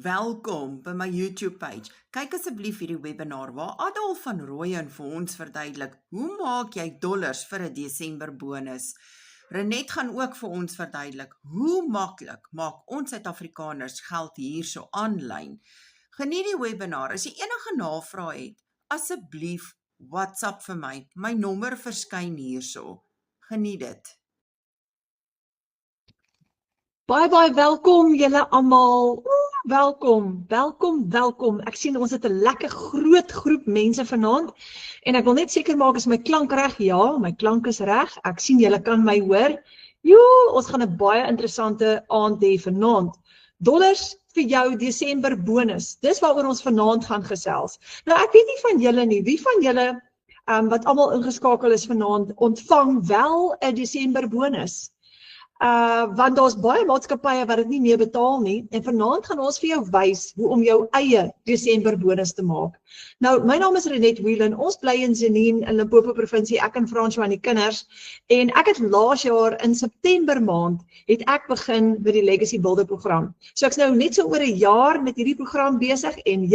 Welkom by my YouTube page. Kyk asseblief hierdie webinar waar Adolf van Rooyen vir ons verduidelik hoe maak jy dollars vir 'n Desember bonus. Renet gaan ook vir ons verduidelik hoe maklik maak ons Suid-Afrikaners geld hierso aanlyn. Geniet die webinar. As jy enige navrae het, asseblief WhatsApp vir my. My nommer verskyn hierso. Geniet dit. Baie welkom julle almal. Welkom. Ek sien ons het 'n lekker groot groep mense vanaand en ek wil net seker maak is my klank reg? Ja, my klank is reg. Ek sien julle kan my hoor. Ons gaan 'n baie interessante aand hê vanaand. Dollars vir jou Desember bonus. Dis waaroor ons vanaand gaan gesels. Nou ek weet nie van julle nie. Wie van julle wat almal ingeskakel is vanaand ontvang wel 'n Desember bonus? Want daar's baie maatskappye wat dit nie meer betaal nie en vanaand gaan ons vir jou wys hoe om jou eie Desember bonus te maak. Nou, my naam is Renet Whelan. Ons bly in Zenien in Limpopo provinsie. Ek en François en die kinders en ek het laas jaar in September maand het ek begin met die Legacy Builder program. So ek's nou net so oor 'n jaar met hierdie program besig en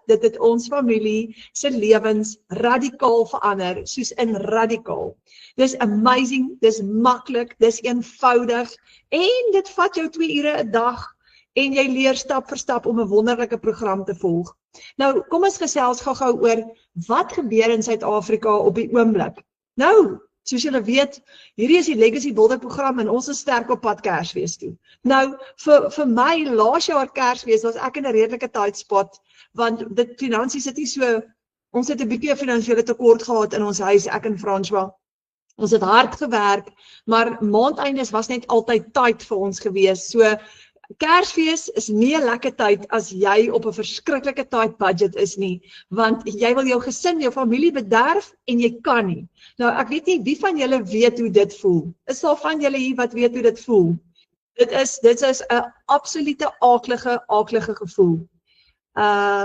dit het ons familie se lewens radikaal verander, soos in radikaal. Dis amazing, dis maklik, dis eenvoudig en dit vat jou 2 ure 'n dag en jy leer stap vir stap om 'n wonderlike program te volg. Nou, kom ons gesels gou-gou oor wat gebeur in Suid-Afrika op die oomblik. Nou, soos julle weet, hierdie is die Legacy Builder program en ons is sterk op pad Kersfees toe. Nou, vir my laas jaar Kersfees was ek in 'n redelike tight spot want dit finansies het nie so, ons het 'n bietjie 'n finansiële tekort gehad in ons huis, ek en François. Ons het hard gewerk, maar maandeindes was net altyd tight vir ons gewees. So Kersfees is nie 'n lekker tyd as jy op 'n verskriklike tight budget is nie, want jy wil jou gesin, jou familie bederf en jy kan nie. Nou ek weet nie wie van julle weet hoe dit voel. Is daar van julle hier wat weet hoe dit voel? Dit is 'n absolute aaklige gevoel.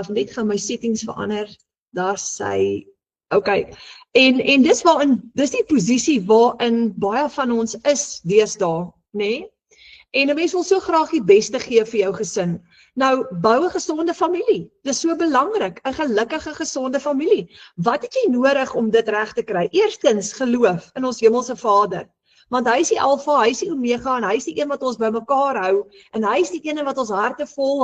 Net gaan my settings verander. Daar sê okay. En dis die posisie waarin baie van ons is deesdae, nê? En 'n mens wil so graag die beste gee vir jou gesin. Nou, bou 'n gesonde familie. Dis so belangrik, 'n gelukkige, gesonde familie. Wat het jy nodig om dit reg te kry? Eerstens, geloof in ons hemelse Vader. Want hy is die Alfa, hy is die Omega en hy is die een wat ons bymekaar hou en hy is die een wat ons harte vol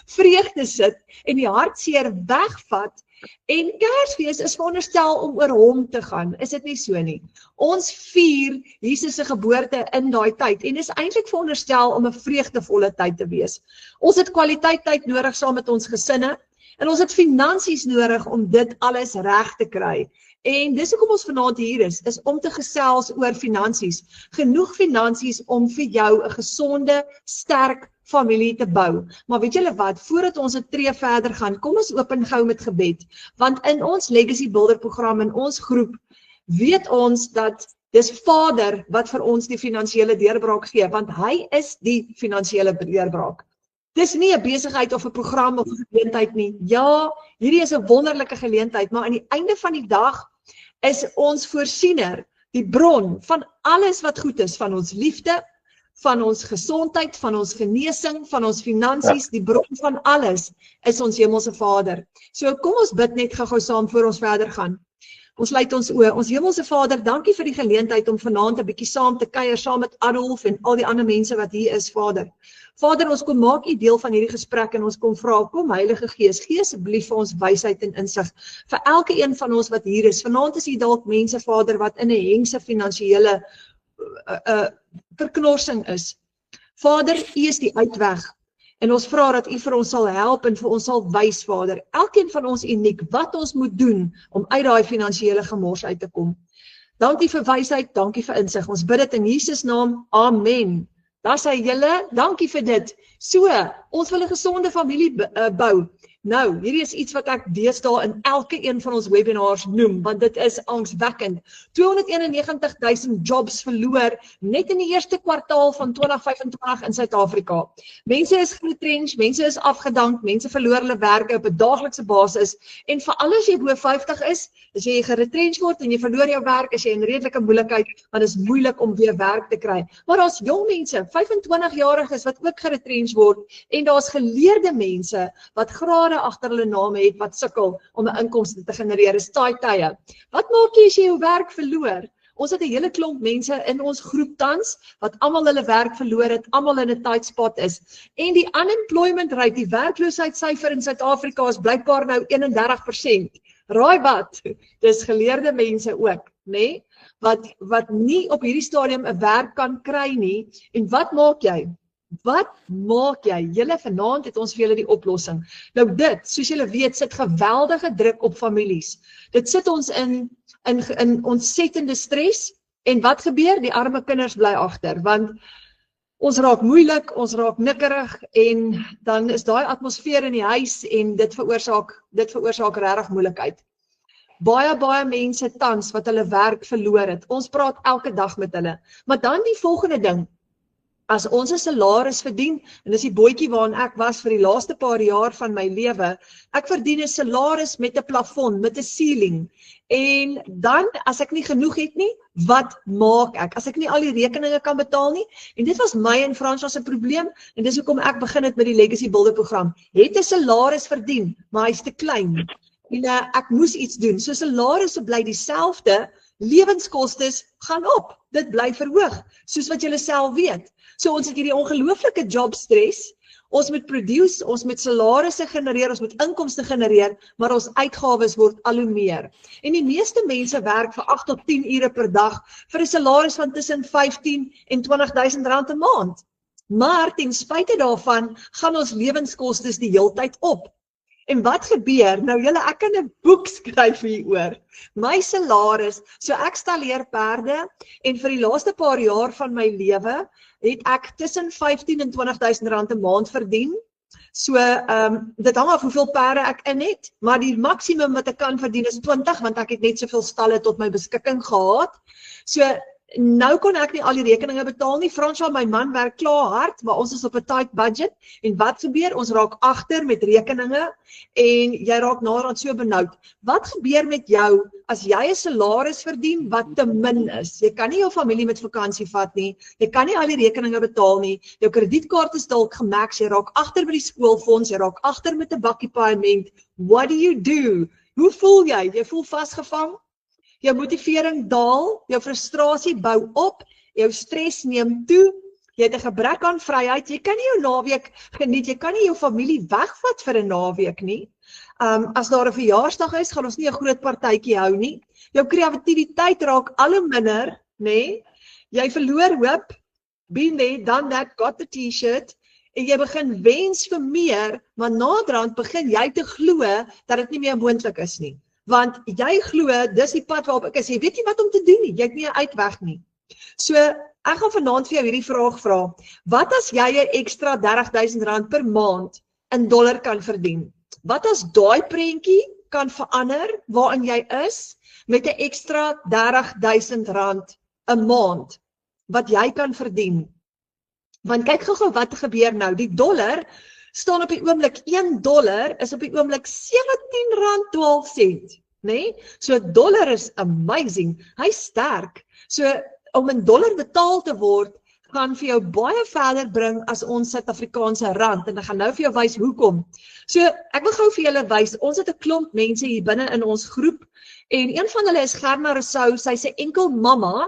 vreugde sit en die hartseer wegvat. En Kersfees is veronderstel om oor hom te gaan, is dit nie so nie? Ons vier Jesus se geboorte in daai tyd en is eintlik veronderstel om 'n vreugdevolle tyd te wees. Ons het kwaliteit tyd nodig saam met ons gesinne en ons het finansies nodig om dit alles reg te kry. En dis hoekom ons vanaand hier is om te gesels oor finansies. Genoeg finansies om vir jou 'n gesonde, sterk familie te bou. Maar weet julle wat, voordat ons 'n tree verder gaan, kom ons open gou met gebed. Want in ons Legacy Builder program, in ons groep, weet ons dat dis Vader wat vir ons die finansiële deurbraak gee, want hy is die finansiële deurbraak. Dis nie 'n besigheid of 'n program of 'n geleentheid nie. Ja, hierdie is 'n wonderlike geleentheid, maar aan die einde van die dag is ons voorsiener, die bron van alles wat goed is, van ons liefde, van ons gesondheid, van ons genesing, van ons finansies, die bron van alles is ons hemelse Vader. So kom ons bid net gou saam voor ons verder gaan. Ons sluit ons oë. Ons hemelse Vader, dankie vir die geleentheid om vanaand 'n bietjie saam te kuier saam met Adolf en al die ander mense wat hier is, Vader. Vader, ons kom maak U deel van hierdie gesprek en ons kom vra, kom Heilige Gees, gee asseblief vir ons wysheid en insig vir elke een van ons wat hier is. Vanaand is hier dalk mense, Vader, wat in 'n hengse finansiële verknorsing is. Vader, U is die uitweg. En ons vra dat U vir ons sal help en vir ons sal wys, Vader. Elkeen van ons uniek wat ons moet doen om uit daai finansiële gemors uit te kom. Dankie vir wysheid, dankie vir insig. Ons bid dit in Jesus naam. Amen. Daar sê julle, dankie vir dit. So, ons wil 'n gesonde familie bou. Nou, hierdie is iets wat ek deesdae in elke een van ons webinars noem, want dit is angswekkend. 291.000 jobs verloor net in die eerste kwartaal van 2025 in Suid-Afrika. Mense is retrench, mense is afgedank, mense verloor hulle werke op 'n daaglikse basis en veral as jy bo 50 is, as jy geretrench word en jy verloor jou werk, is jy in redelike moeilikheid, want dit is moeilik om weer werk te kry. Maar daar's jong mense, 25-jariges wat ook geretrench word en daar's geleerde mense wat grade agter hulle name het wat sukkel om 'n inkomste te genereer. Is taai tye. Wat maak jy as jy jou werk verloor? Ons het 'n hele klomp mense in ons groep tans wat almal hulle werk verloor het, almal in 'n tight spot is. En die unemployment rate, die werkloosheidssyfer in Suid-Afrika is blykbaar nou 31%. Raai wat? Dis geleerde mense ook, nê? Wat nie op hierdie stadium 'n werk kan kry nie. En wat maak jy? Wat maak jy? Julle vanaand het ons vir julle die oplossing. Nou dit, soos julle weet, sit geweldige druk op families. Dit sit ons in ontsettende stres. En wat gebeur? Die arme kinders bly agter, want ons raak moeilik, ons raak nikkerig en dan is daai atmosfeer in die huis en dit veroorsaak regtig moeilikheid. Baie mense tans wat hulle werk verloor het. Ons praat elke dag met hulle. Maar dan die volgende ding. As ons 'n salaris verdien, en dis die bootjie waarin ek was vir die laaste paar jaar van my lewe, ek verdien 'n salaris met 'n plafon, met 'n ceiling. En dan, as ek nie genoeg het nie, wat maak ek? As ek nie al die rekeninge kan betaal nie, en dit was my en François se probleem, en dis hoekom ek begin het met die Legacy Builder program. Het 'n salaris verdien, maar hy's te klein. En ek moes iets doen. So salarisse bly dieselfde, lewenskostes gaan op. Dit bly verhoog, soos wat julle self weet. So ons het hierdie ongelooflike jobstres. Ons moet produce, ons moet salarisse genereer, ons moet inkomste genereer, maar ons uitgawes word al hoe meer. En die meeste mense werk vir 8 tot 10 ure per dag vir 'n salaris van tussen 15 en 20.000 rand 'n maand. Maar ten spyte daarvan gaan ons lewenskostes die heeltyd op. En wat gebeur? Nou julle, ek kan 'n boek skryf hieroor. My salaris, so ek stalleer perde en vir die laaste paar jaar van my lewe het ek tussen 15 en 20.000 rand 'n maand verdien. So dit hang af hoeveel perde ek in het, maar die maksimum wat ek kan verdien is 20 want ek het net soveel stalle tot my beskikking gehad. So nou kon ek nie al die rekeninge betaal nie. François, my man, werk klaar hard, maar ons is op 'n tight budget. En wat gebeur? Ons raak agter met rekeninge en jy raak naderhand so benoud. Wat gebeur met jou as jy 'n salaris verdien wat te min is? Jy kan nie jou familie met vakansie vat nie. Jy kan nie al die rekeninge betaal nie. Jou kredietkaart is dalk gemax, jy raak agter by die skoolfonds, jy raak agter met 'n bakkie paaiement. What do? Hoe voel jy? Jy voel vasgevang? Jou motivering daal, jou frustrasie bou op, jou stres neem toe, jy het 'n gebrek aan vryheid, jy kan nie jou naweek geniet, jy kan nie jou familie wegvat vir 'n naweek nie. As daar 'n verjaarsdag is, gaan ons nie 'n groot partytjie hou nie. Jou kreatiwiteit raak al hoe minder, nê? Jy verloor hoop, been there, done that, got the t-shirt, en jy begin wens vir meer, maar naderhand begin jy te glo dat dit nie meer moontlik is nie. Want jy glo, dis die pad waarop ek is, jy weet nie wat om te doen nie, jy het nie 'n uitweg nie. So, ek gaan vanaand vir jou hierdie vraag vra. Wat as jy 'n ekstra 30.000 rand per maand in dollar kan verdien? Wat as daai prentjie kan verander waarin jy is met 'n ekstra 30.000 rand 'n maand wat jy kan verdien? Want kyk gou wat gebeur nou, die dollar staan op die oomblik, $1 is op die oomblik R17.12, né? So dollar is amazing, hy's sterk. So om in dollar betaal te word, gaan vir jou baie verder bring as ons Suid-Afrikaanse rand, en ek gaan nou vir jou wys hoekom. So ek wil gou vir julle wys, ons het 'n klomp mense hier binne in ons groep, en een van hulle is Gerna Rousseau, sy's 'n enkel mamma,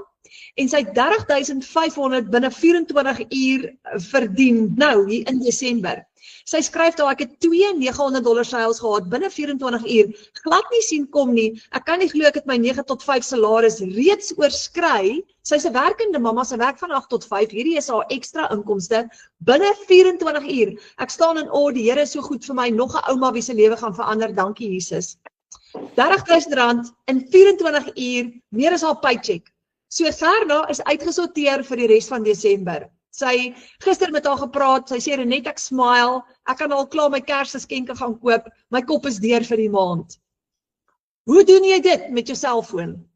en sy het 30.500 binne 24 uur verdien, nou hier in Desember. Sy skryf daar, ek het 2 $900 sales gehad binne 24 uur, glad nie sien kom nie, ek kan nie glo ek het my 9 tot 5 salaris reeds oorskry. Sy's 'n werkende mamma, sy werk van 8 tot 5, hierdie is haar ekstra inkomste binne 24 uur. Ek staan in awe, die Here is so goed vir my, nog 'n ouma wie se lewe gaan verander, dankie Jesus. 30.000 rand in 24 uur, meer as haar paycheck. So Gerna is uitgesorteer vir die res van Desember. Sy gister met haar gepraat, sy sê Renet, ek smile, ek kan al klaar my Kersgeskenke gaan koop, my kop is deur vir die maand. Hoe doen jy dit met jou selfoon?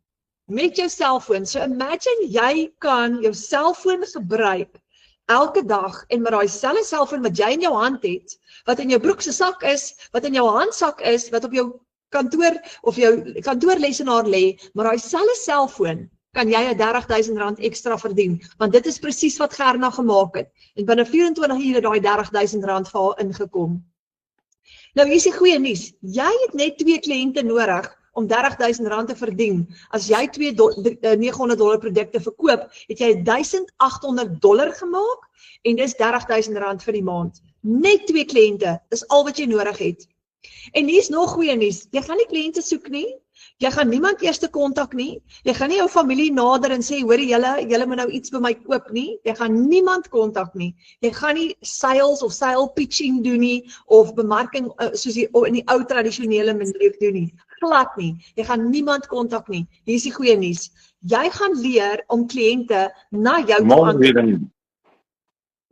Met jou selfoon. So imagine jy kan jou selfoon gebruik elke dag en met daai selfe selfoon wat jy in jou hand het, wat in jou broek se sak is, wat in jou handsak is, wat op jou kantoor of jou kantoorlesenaar lê, maar daai selfe selfoon kan jy R30.000 ekstra verdien, want dit is presies wat Gerna gemaak het. En binne 24 ure het daai R30.000 vir haar ingekom. Nou hier is die goeie nuus. Jy het net 2 kliënte nodig om R30.000 te verdien. As jy $900 produkte verkoop, het jy $1,800 gemaak en dis R30.000 vir die maand. Net 2 kliënte, is al wat jy nodig het. En hier is nog goeie nuus. Jy gaan nie kliënte soek nie. Jy gaan niemand eers te kontak nie. Jy gaan nie jou familie nader en sê, hoor julle moet nou iets by my koop nie. Jy gaan niemand kontak nie. Jy gaan nie sales of sale pitching doen nie, of bemarking soos in die ou tradisionele manier doen nie. Glad nie. Jy gaan niemand kontak nie. Hier is die goeie nuus. Jy gaan leer om kliënte na jou te aantrek.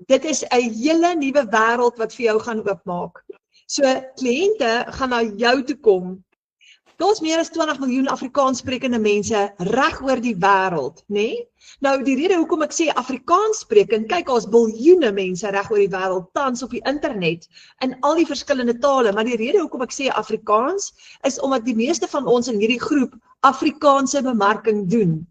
Dit is 'n hele nuwe wêreld wat vir jou gaan oopmaak. So kliënte gaan na jou toe kom. Daar's meer as 20 miljoen Afrikaans sprekende mense reg oor die wêreld, né? Nou die rede hoekom ek sê Afrikaans sprekend, kyk, daar's biljoene mense reg oor die wêreld tans op die internet in al die verskillende tale, maar die rede hoekom ek sê Afrikaans is omdat die meeste van ons in hierdie groep Afrikaanse bemarking doen.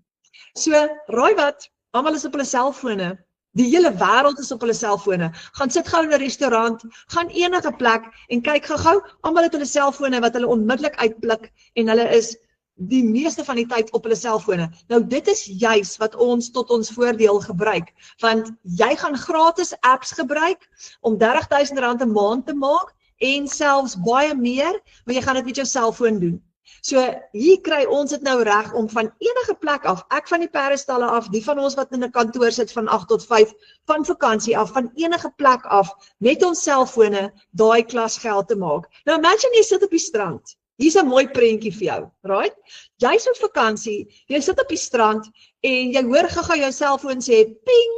So, raai wat, almal is op hulle selfone. Die hele wêreld is op hulle selfone. Gaan sit gou in 'n restaurant, gaan enige plek en kyk gou-gou, almal het hulle selfone wat hulle onmiddellik uitblik en hulle is die meeste van die tyd op hulle selfone. Nou dit is juis wat ons tot ons voordeel gebruik, want jy gaan gratis apps gebruik om R30.000 'n maand te maak en selfs baie meer, maar jy gaan dit met jou selfoon doen. So hier kry ons dit nou reg om van enige plek af, ek van die perestalle af, die van ons wat in 'n kantoor sit van 8 tot 5, van vakansie af, van enige plek af, met ons selfone daai klas geld te maak. Nou imagine jy sit op die strand. Hier's 'n mooi prentjie vir jou, right? Jy's op vakansie, jy sit op die strand en jy hoor gou jou selfoon sê ping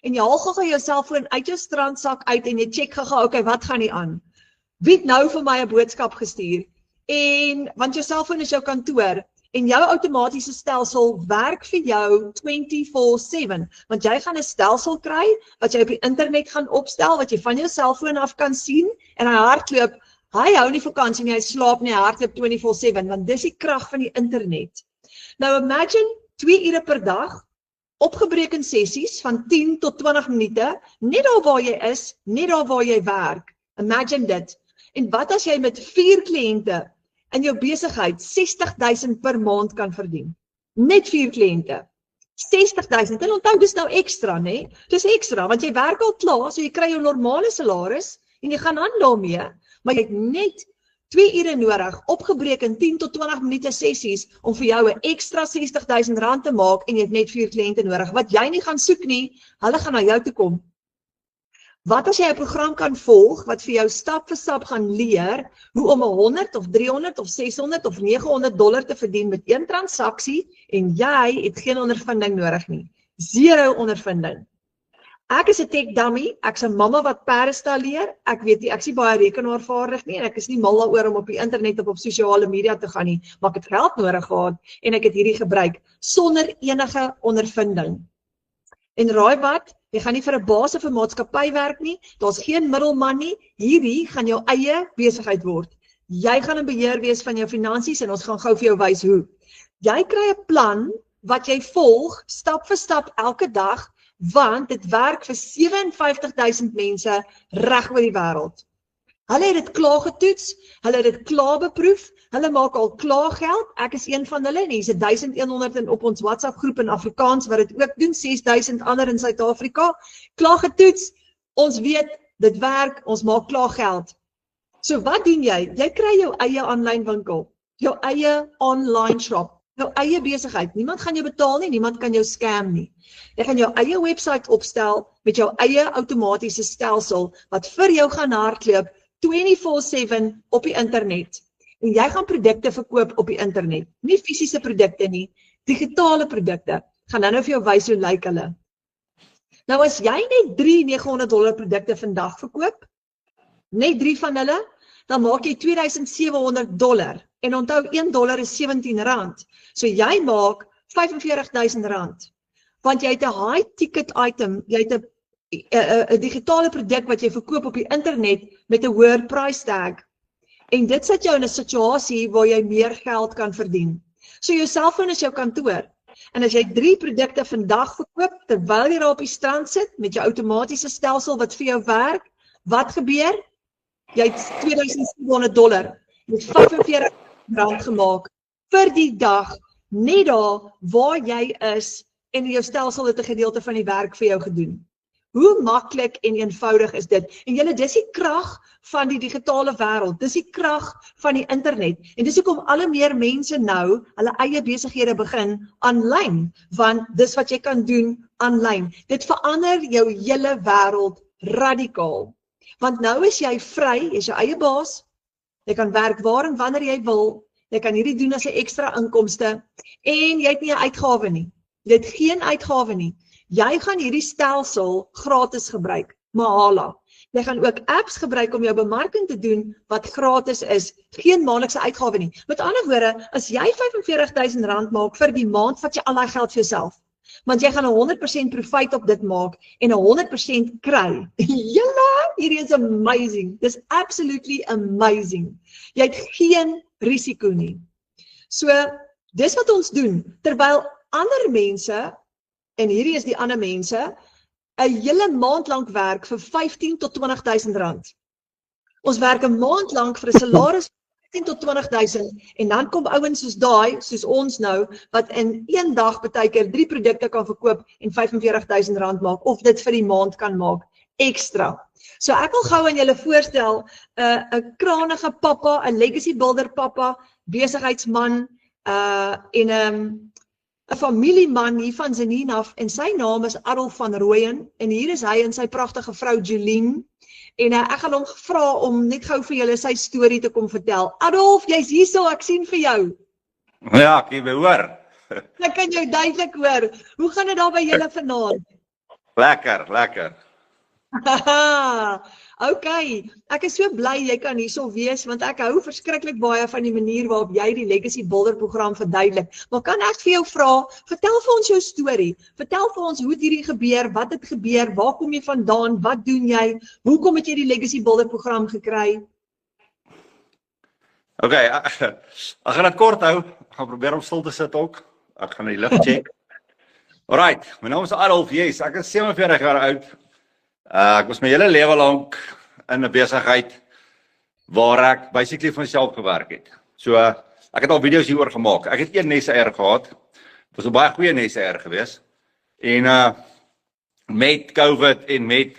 en jy haal gou jou selfoon uit jou strandsak uit en jy check gou, okay, wat gaan nie aan? Wie het nou vir my 'n boodskap gestuur? En want jou selfoon is jou kantoor en jou outomatiese stelsel werk vir jou 24/7, want jy gaan 'n stelsel kry wat jy op die internet gaan opstel, wat jy van jou selfoon af kan sien en hy hardloop. Hy hou nie vakansie nie, hy slaap nie, hy hardloop 24/7, want dis die krag van die internet. Nou imagine 2 ure per dag, opgebreken sessies van 10 tot 20 minute, net daar waar jy is, net daar waar jy werk. Imagine dit. En wat as jy met 4 kliënte in jou besigheid 60.000 per maand kan verdien? Net 4 kliënte. 60.000. En onthou, dis nou ekstra, né? Dis ekstra, want jy werk al klaar, so jy kry jou normale salaris en jy gaan aan daarmee, maar jy het net 2 ure nodig, opgebreken 10 tot 20 minute sessies om vir jou 'n ekstra R60.000 te maak en jy het net 4 kliënte nodig. Wat jy nie gaan soek nie, hulle gaan na jou toe kom. Wat as jy 'n program kan volg wat vir jou stap vir stap gaan leer hoe om 100 of 300 of 600 of $900 te verdien met 1 transaksie en jy het geen ondervinding nodig nie. 0 ondervinding. Ek is 'n tech dummy, ek's 'n mamma wat perde leer, ek weet nie, ek is nie baie rekenaarvaardig nie en ek is nie mal daaroor om op die internet of op sosiale media te gaan nie, maar ek het geld nodig gehad en ek het hierdie gebruik sonder enige ondervinding. En raai wat? Jy gaan nie vir 'n baas of 'n maatskappy werk nie, daar's geen middelman nie, hierdie gaan jou eie besigheid word. Jy gaan in beheer wees van jou finansies en ons gaan gou vir jou wys hoe. Jy kry 'n plan wat jy volg, stap vir stap elke dag, want dit werk vir 57.000 mense reg oor die wêreld. Hulle het dit klaar getoets, hulle het dit klaar beproef, hulle maak al klaar geld, ek is een van hulle en hier's 1100 op ons WhatsApp groep in Afrikaans wat dit ook doen, 6000 ander in Suid-Afrika, klaar getoets, ons weet, dit werk, ons maak klaar geld. So wat doen jy? Jy kry jou eie aanlyn winkel, jou eie online shop, jou eie besigheid, niemand gaan jou betaal nie, niemand kan jou scam nie. Jy gaan jou eie website opstel met jou eie outomatiese stelsel wat vir jou gaan hardloop 24/7 op die internet. En jy gaan produkte verkoop op die internet. Nie fisiese produkte nie, digitale produkte. Gaan nou vir jou wys hoe lyk hulle. Nou as jy net 3 $900 produkte vandag verkoop, net 3 van hulle, dan maak jy $2,700. En onthou, $1 is R17. So jy maak R45.000. Want jy het 'n high ticket item, jy het 'n digitale produk wat jy verkoop op die internet met 'n hoër price tag. En dit sit jou in 'n situasie waar jy meer geld kan verdien. So jou selfoon is jou kantoor. En as jy 3 produkte vandag verkoop, terwyl jy daar op die strand sit, met jou outomatiese stelsel wat vir jou werk, wat gebeur? Jy het $2,700, met R45 gemaak, vir die dag, net daar waar jy is, en jou stelsel het 'n gedeelte van die werk vir jou gedoen. Hoe maklik en eenvoudig is dit? En julle, dis die krag van die digitale wêreld, dis die krag van die internet, en dis hoekom al meer mense nou, hulle eie besighede begin aanlyn, want dis wat jy kan doen aanlyn. Dit verander jou hele wêreld radikaal, want nou is jy vry, jy is jou eie baas, jy kan werk waar en wanneer jy wil, jy kan hierdie doen as 'n ekstra inkomste, en jy het nie 'n uitgawe nie, jy het geen uitgawe nie. Jy gaan hierdie stelsel gratis gebruik, mahala. Jy gaan ook apps gebruik om jou bemarking te doen wat gratis is, geen maandelikse uitgawe nie. Met ander woorde, as jy R45,000 maak vir die maand, vat jy al daai geld vir jouself. Want jy gaan 100% profijt op dit maak en 100% kry. Julle, hierdie is amazing. Dis absolutely amazing. Jy het geen risiko nie. So, dis wat ons doen, terwyl ander mense, en hierdie is die ander mense, 'n hele maand lank werk vir R15,000 tot R20,000. Ons werk 'n maand lank vir 'n salaris van R15,000 tot R20,000 en dan kom ouens soos daai, soos ons nou, wat in een dag partykeer 3 produkte kan verkoop en R45,000 maak, of dit vir die maand kan maak, ekstra. So ek wil gou aan julle voorstel, 'n kranige pappa, 'n legacy builder pappa, besigheidsman, en 'n familieman hier van Zenien af, en sy naam is Adolf van Rooyen, en hier is hy en sy pragtige vrou Jolien, en ek gaan hom vra om net gou vir julle sy storie te kom vertel. Adolf, jy's hierso, ek sien vir jou. Ja, ek hoor. Ek kan jou duidelik hoor. Hoe gaan dit daar by julle vanaand? Lekker. Okay, ek is so bly jy kan hierso wees, want ek hou verskriklik baie van die manier waarop jy die Legacy Builder program verduidelik. Maar kan ek vir jou vra, vertel vir ons jou storie, vertel vir ons hoe het hierdie gebeur, wat het gebeur, waar kom jy vandaan, wat doen jy, hoekom het jy die Legacy Builder program gekry? Okay, ek gaan dit kort hou, ek gaan probeer om stil te sit ook, ek gaan die lig check. Alright, my naam is Adolf, yes, ek is 47 jaar oud. Ek was my hele lewe lank in 'n besigheid waar ek basically vir myself gewerk het. So, ek het al video's hieroor gemaak. Ek het een neseier gehad. Dit was 'n baie goeie neseier geweest. En met COVID en met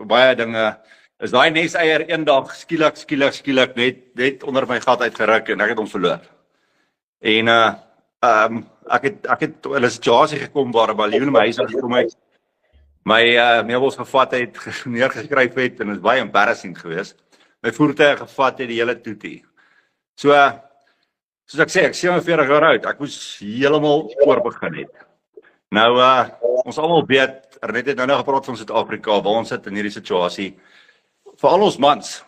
baie dinge is daai neseier eendag skielik net onder my gat uitgeruk en ek het hom verloor. En ek het in 'n situasie gekom waar 'n baljoen in my huis gekom het. My meubels gevat het, neergeskryf het, en dit is baie embarrassing geweest. My voertuig gevat het, die hele toetie. So, soos ek sê, ek 47 jaar oud, ek moes heeltemal oorbegin het. Nou, ons almal weet, net het nou gepraat van Suid-Afrika, waar ons sit in hierdie situasie. Vir al ons mans,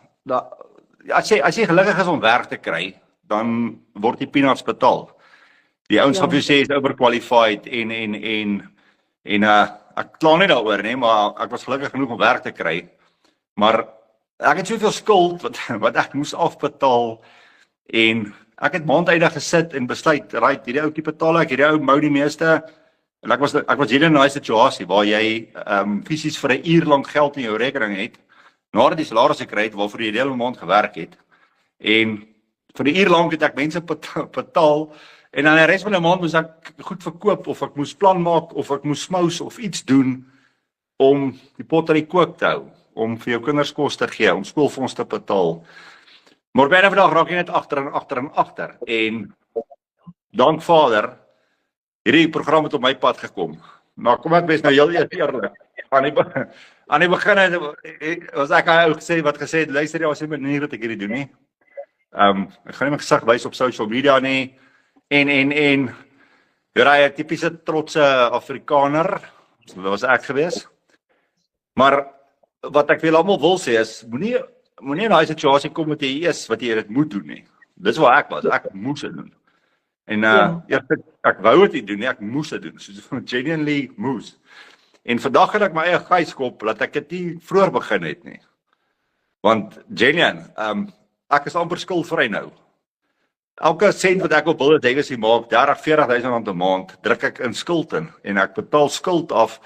as jy gelukkig is om werk te kry, dan word die peanuts betaal. Die ouens gaan vir jou sê, is overqualified, en ek kla nie daaroor nie, maar ek was gelukkig genoeg om werk te kry. Maar ek het soveel skuld wat ek moes afbetaal, en ek het maandeindig gesit en besluit, right, hierdie ouetjie betaal ek, hierdie ou mou die meeste, en ek was hier in 'n situasie waar jy fisies vir 'n uur lank geld in jou rekening het, nadat jy salaris gekry het waarvoor jy die hele maand gewerk het, en vir 'n uur lank het ek mense betaal. En dan die res van die maand moes ek goed verkoop, of ek moes plan maak, of ek moes smous, of iets doen, om die pot aan die kook te hou, om vir jou kinders kos te gee, om skoolfonds te betaal. Maar op 'n vandag raak jy net agter, en dank Vader, hierdie program het op my pad gekom. Maar kom ek wees nou heel eerlik, aan die begin was ek ou wat gesê het, luister jy, was nie manier dat ek hierdie doen nie. Ek gaan nie my gesig wys op social media nie, en jy tipiese trotse Afrikaner, dat was ek gewees. Maar wat ek vir almal wil sê is, moenie in daai situasie kom met jy is wat jy dit moet doen nie. Dis waar ek was, ek moes dit doen. En ek wou dit nie doen nie, ek moes dit doen. So genuinely moes. En vandag het ek my eie geyskop dat ek dit nie vroeër begin het nie. Want genuine, ek is amper skuldvry nou. elke sent wat ek op Bullet Legacy maak, 30-40 000 rand 'n maand, druk ek in skuld in en ek betaal skuld af.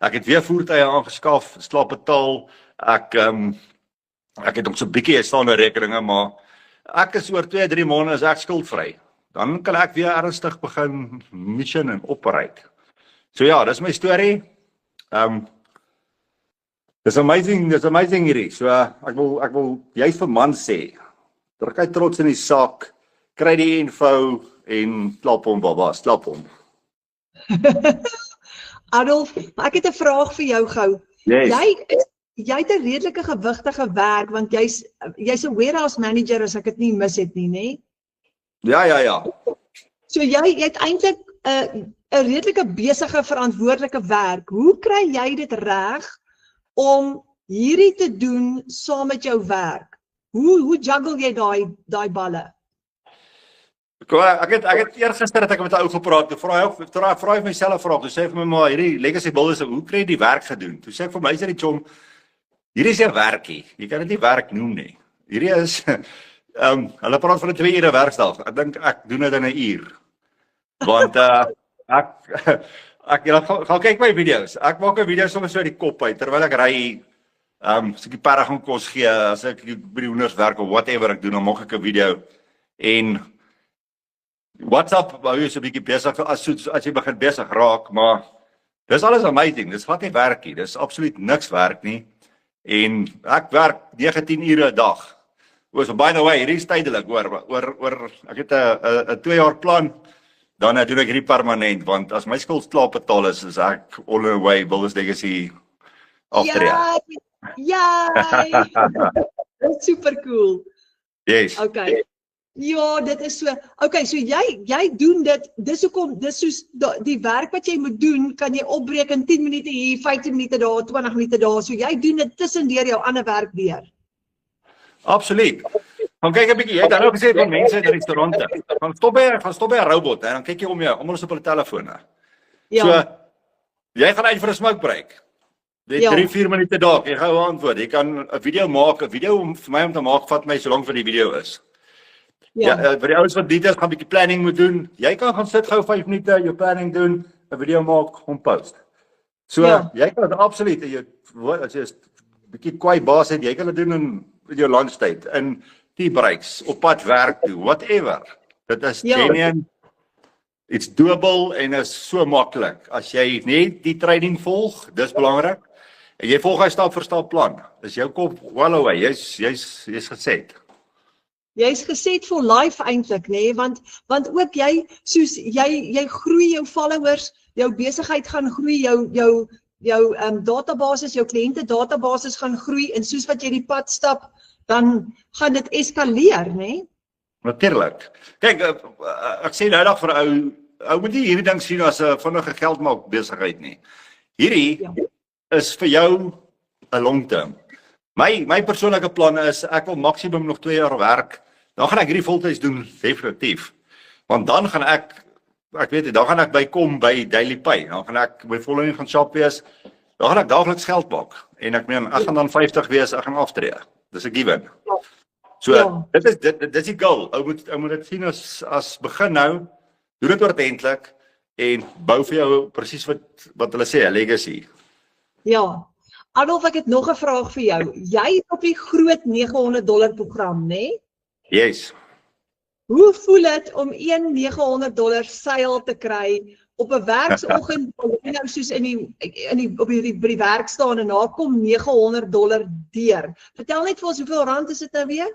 Ek het weer voertuie aangeskaf, slaap betaal. Ek het nog so 'n bietjie uitstaande rekeninge, maar ek is oor 2-3 maande is ek skuldvry. Dan kan ek weer ernstig begin mission en operate. So ja, dis my storie. Dis amazing hierdie. So ek wil juist vir man sê, druk hy trots in die sak, kry die info en slap hom baba, slap hom. Adolf, ek het 'n vraag vir jou gou. Yes. Jy het 'n redelike gewigtige werk want jy's 'n warehouse manager as ek dit nie mis het nie, nê? Ja. So jy het eintlik 'n redelike besige verantwoordelike werk. Hoe kry jy dit reg om hierdie te doen saam met jou werk? Hoe juggle jy daai balle? Ek het eergister het ek met 'n ou gepraat. Toe vra hy myself 'n vraag. Toe sê hy vir my maar hierdie legacy builders, hoe kry jy die werk gedoen? Toe sê ek vir my sê die chom, hierdie is 'n werkie. Jy kan dit nie werk noem nie. Hierdie is hulle praat van 'n 2 ure werksdag. Ek dink ek doen dit in 'n uur. Want ek gaan kyk my video's. Ek maak 'n video soms so uit die kop uit terwyl ek ry. As ek die perde gaan kos gee, as ek by die hoenders werk of whatever ek doen, dan maak ek 'n video. En WhatsApp, jy is 'n bietjie besig as jy begin besig raak, maar dis alles amazing. Dis wat nie werk nie. Dis absoluut niks werk nie. En ek werk 19 ure 'n dag. So by the way, hierdie is tydelik oor ek het 'n 2 jaar plan. Dan doen ek hierdie permanent, want as my skuld klaar betaal is ek all the way Bullet Legacy aftree. Ja. Dis super cool. Yes. Okay. Ja, dit is so. Okay, so jy doen dit. Dis hoekom dis soos die werk wat jy moet doen, kan jy opbreek in 10 minute hier, 15 minute daar, 20 minute daar. So jy doen dit tussendeur jou ander werk deur. Absoluut. Gaan kyk 'n bietjie. Jy het nou gesê van mense in restaurante. Gaan stop by 'n robot en dan kyk jy om jou, almal is op hulle telefone. Ja. So jy gaan uit vir 'n smoke break. Jy het 3-4 minute daar, jy gaan antwoord. Jy kan 'n video maak, 'n video vir my om te maak vat my so lank vir die video is. Ja, vir die ouens wat details gaan 'n bietjie planning moet doen. Jy kan gaan sit gou 5 minute, jou planning doen, 'n video maak, hom post. So jy kan dit absoluut as jy 'n bietjie kwai baas het, jy kan dit doen in jou lunchtyd, in tea breaks, op pad werk toe, whatever. Dit is genuine. It's doable en is so maklik. As jy net die training volg, dis belangrik. En jy volg 'n stap vir stap plan. Is jou kop well away. Jy's geset. Jy's geset vir life eintlik, nê, want ook jy soos jy groei jou followers, jou besigheid gaan groei, jou databasis, jou kliënte databasis gaan groei en soos wat jy die pad stap, dan gaan dit eskaleer, nê? Natuurlik. Kyk, ek sê nou dag vir ou moet nie hierdie ding sien as 'n vinnige geld maak besigheid nie. Hierdie is vir jou 'n long term. My persoonlike plan is ek wil maksimum nog 2 jaar werk. Dan gaan ek hierdie voltyds doen definitief. Want dan gaan ek weet nie, dan gaan ek bykom by Daily Pay. Dan gaan ek by volgende gaan shop wees. Dan gaan ek daagliks geld maak en ek gaan dan 50 wees, ek gaan aftree. Dis 'n given. So dit is die goal. Ou moet dit sien as begin nou. Doen dit ordentlik en bou vir jou presies wat hulle sê, 'n legacy. Ja. Adolf, ek het nog 'n vraag vir jou. Jy is op die groot $900 program, né? Yes. Hoe voel dit om een $900 seil te kry op 'n werksoggend nou soos op die werk staan en daar kom $900 deur? Vertel net vir ons hoeveel rand is dit nou weer?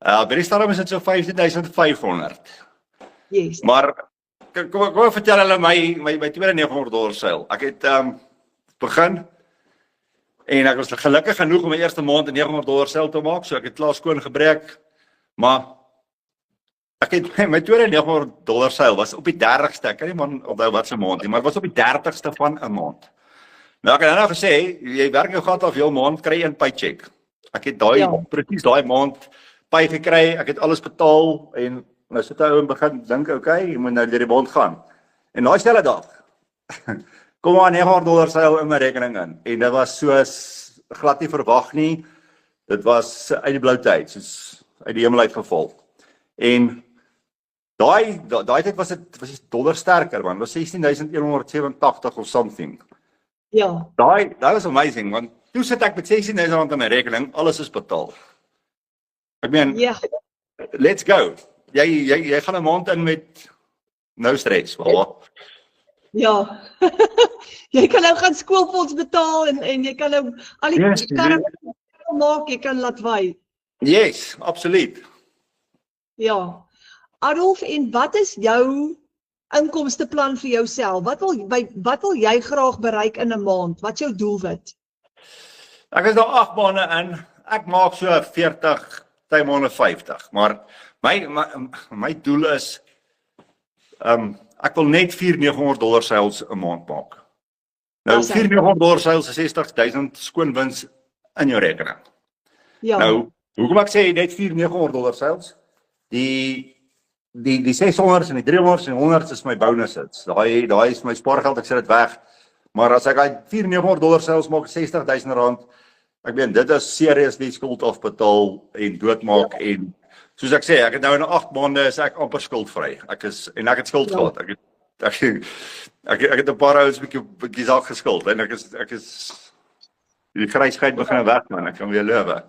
By die stadium is dit so 15,500. Yes. Maar kom ek vertel hulle my tweede $900 seil. Ek het begin en ek was gelukkig genoeg om my eerste maand 'n $900 seil te maak, so ek het klaar skoon gebreek. Maar ek het my tweede $900 seil was op die 30ste. Ek kan nie man onthou wat se maand nie, maar dit was op die 30ste van 'n maand. Nou ek het nou gesê, jy werk jou gat af heel maand, kry 1 paycheck. Ek het presies daai maand pay gekry, ek het alles betaal en nou sit hy en begin dink, okay, jy moet nou deur die maand gaan. En daai selfde dag kom maar $900 seil in my rekening in. En dit was soos glad nie verwag nie. Dit was uit die blou tyd, soos uit die hemel uitgeval. En Daai tyd was die dollar sterker man, was 16,187 of something. Ja. Daai was amazing want toe sit ek met R16,000 in my rekening, alles is betaal. Ek meen, Ja. let's go. Jy gaan 'n maand in met no stress, wel. Ja. Jy kan nou gaan skoolfonds betaal en jy kan nou al die Yes, karre maak, jy kan laat wy. Yes, absoluut. Ja. Adolf, en wat is jou inkomsteplan vir jouself? Wat wil jy graag bereik in 'n maand? Wat is jou doelwit? Ek is nou 8 maande in. Ek maak so 40, maande 50, maar my doel is ek wil net $4,900 sales 'n maand maak. Nou $4,900 sales is 60,000 skoon wins in jou rekening. Ja. Nou, hoekom ek sê net $4,900 sales? Die 600 en die 300 en 100 is my bonuses. Daai is my spaargeld, ek sit dit weg. Maar as ek daai $4,900 sales maak, R60,000, ek meen dit is seriously skuld afbetaal en doodmaak en soos ek sê, ek het nou in 8 maande is ek amper skuldvry. Ek het skuld gehad. Ek het 'n paar ouens bietjie saak geskuld en ek is die grysheid begin weg man, ek kan weer lewe.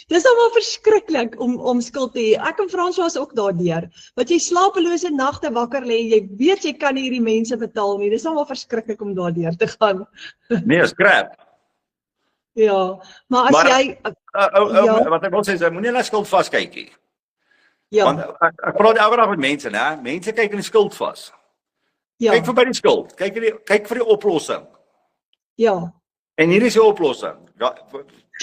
Dis almal verskriklik om skuld te hê. Ek en Frans was ook daardeur. Wat jy slapelose nagte wakker lê, jy weet jy kan hierdie mense betaal nie. Dis almal verskriklik om daardeur te gaan. Nee, is crap. Ja, maar as jy Wat ek wil sê is, moenie net skuld vaskyk nie. ja, Want ek praat elke dag met mense, né? Mense kyk in die skuld vas. ja, Kyk verby die skuld. Kyk vir die oplossing. ja, En hier is die oplossing.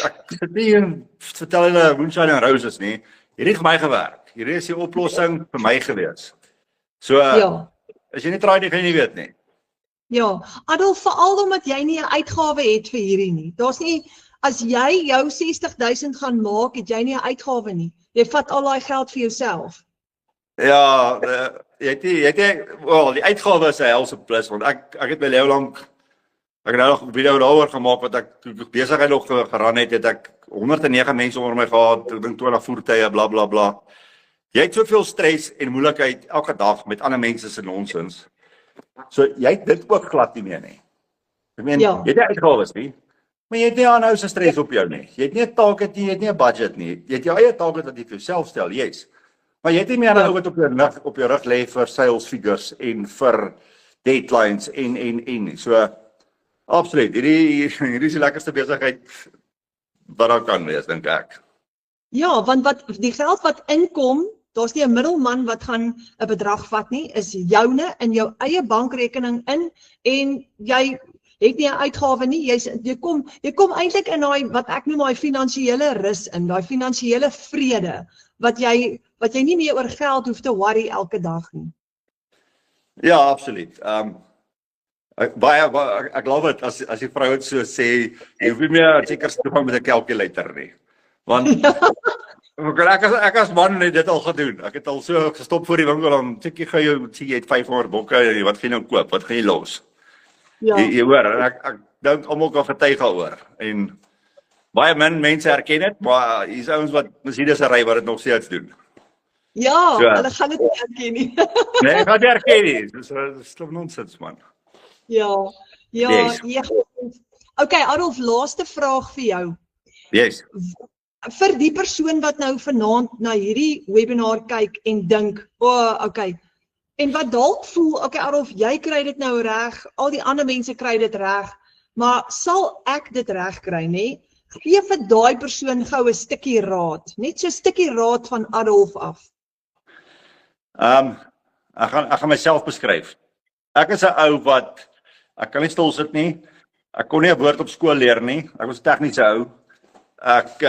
Ek sit nie en vertel hulle moonshine and roses nie. Hier het vir my gewerk. Hier is die oplossing vir my gewees. So, ja. as jy nie try nie, gaan jy nie weet nie. Ja, Adolf, veral omdat jy nie 'n uitgawe het vir hierdie nie. Daar's nie, as jy jou 60,000 gaan maak, het jy nie 'n uitgawe nie. Jy vat al daai geld vir jouself. Ja, jy het die uitgawe is 'n helse plus, want ek het my lewe lank, ek het nou nog 'n video daaroor gemaak, wat ek toe besigheid nog geran het ek 109 mense onder my gehad, ek dink 20 voertuie, bla bla bla. Jy het soveel stres en moeilikheid elke dag met ander mense se nonsens. So jy het dit ook glad nie meer nie. Ek meen, Ja. jy het nie uitgawes nie, maar jy het nie aanhou se stres op jou nie. Jy het nie 'n target nie, jy het nie 'n budget nie. Jy het jou eie target wat jy vir jouself stel, yes. Maar jy het nie meer nou wat op jou rug lê vir sales figures en vir deadlines en nie. So absoluut, hierdie is die lekkerste besigheid wat daar kan wees, dink ek. Ja, want die geld wat inkom, daar's nie 'n middelman wat gaan 'n bedrag vat nie, is joune in jou eie bankrekening in en jy het nie 'n uitgawe nie. Jy kom eintlik in daai wat ek noem daai finansiële rus in, daai finansiële vrede wat jy nie meer oor geld hoef te worry elke dag nie. Ja, absoluut. Ek love dit as die vrou het so sê, jy hoef nie meer seker te gaan met 'n calculator nie. Want ek as man het dit al gedoen. Ek het al so gestop voor die winkel en tikkie gou jy het 500 bokke, wat gaan jy nou koop? Wat gaan jy los? Ja. Jy hoor, en ek dink almal kan getuig daaroor. En baie min mense herken dit, maar hier's ouens wat Mercedes ry wat dit nog steeds doen. Ja, So. hulle gaan dit nie herken nie. Nee, ek gaan dit herken nie. Dis stom nonsens man. Ja. Yes. Ja. Okay, Adolf, laaste vraag vir jou. Yes. Vir die persoon wat nou vanaand na hierdie webinar kyk en dink, okay. En wat dalk voel, okay Adolf, jy kry dit nou reg, al die ander mense kry dit reg, maar sal ek dit reg kry, nê? Gee vir daai persoon gou 'n stukkie raad, net so 'n stukkie raad van Adolf af. Ek gaan myself beskryf. Ek is 'n ou wat ek kan nie stil sit nie. Ek kon nie 'n woord op skool leer nie. Ek was 'n tegniese ou. Ek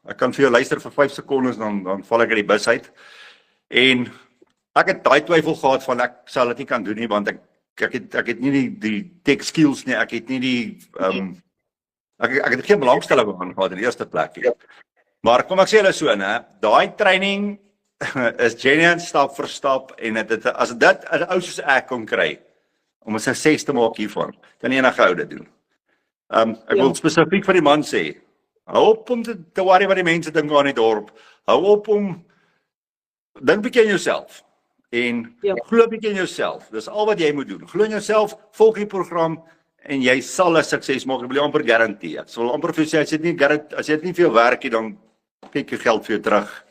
ek kan vir jou luister vir 5 sekondes dan val ek uit die bus uit. En ek het daai twyfel gehad van ek sal dit nie kan doen nie want ek het nie die tech skills nie. Ek het nie die ek het geen belangstelling aan gehad in die eerste plek nie. Maar kom ek sê julle so, né? Daai training is genuine stap vir stap en as dit 'n ou soos ek kon kry om 'n sukses te maak hiervan, kan enige ou dit doen. Ek wil spesifiek vir die man sê, Hou op om te worry wat die mense dink aan die dorp. Hou op om dink bietjie aan jouself. En Ja. glo bietjie in jouself. Dis al wat jy moet doen. Glo in jouself, volg die program en jy sal 'n sukses maak. Ek wil jou amper garandeer. Ek sal amper vir jou sê as jy dit nie vir jou werk nie, dan kyk jy geld vir jou terug.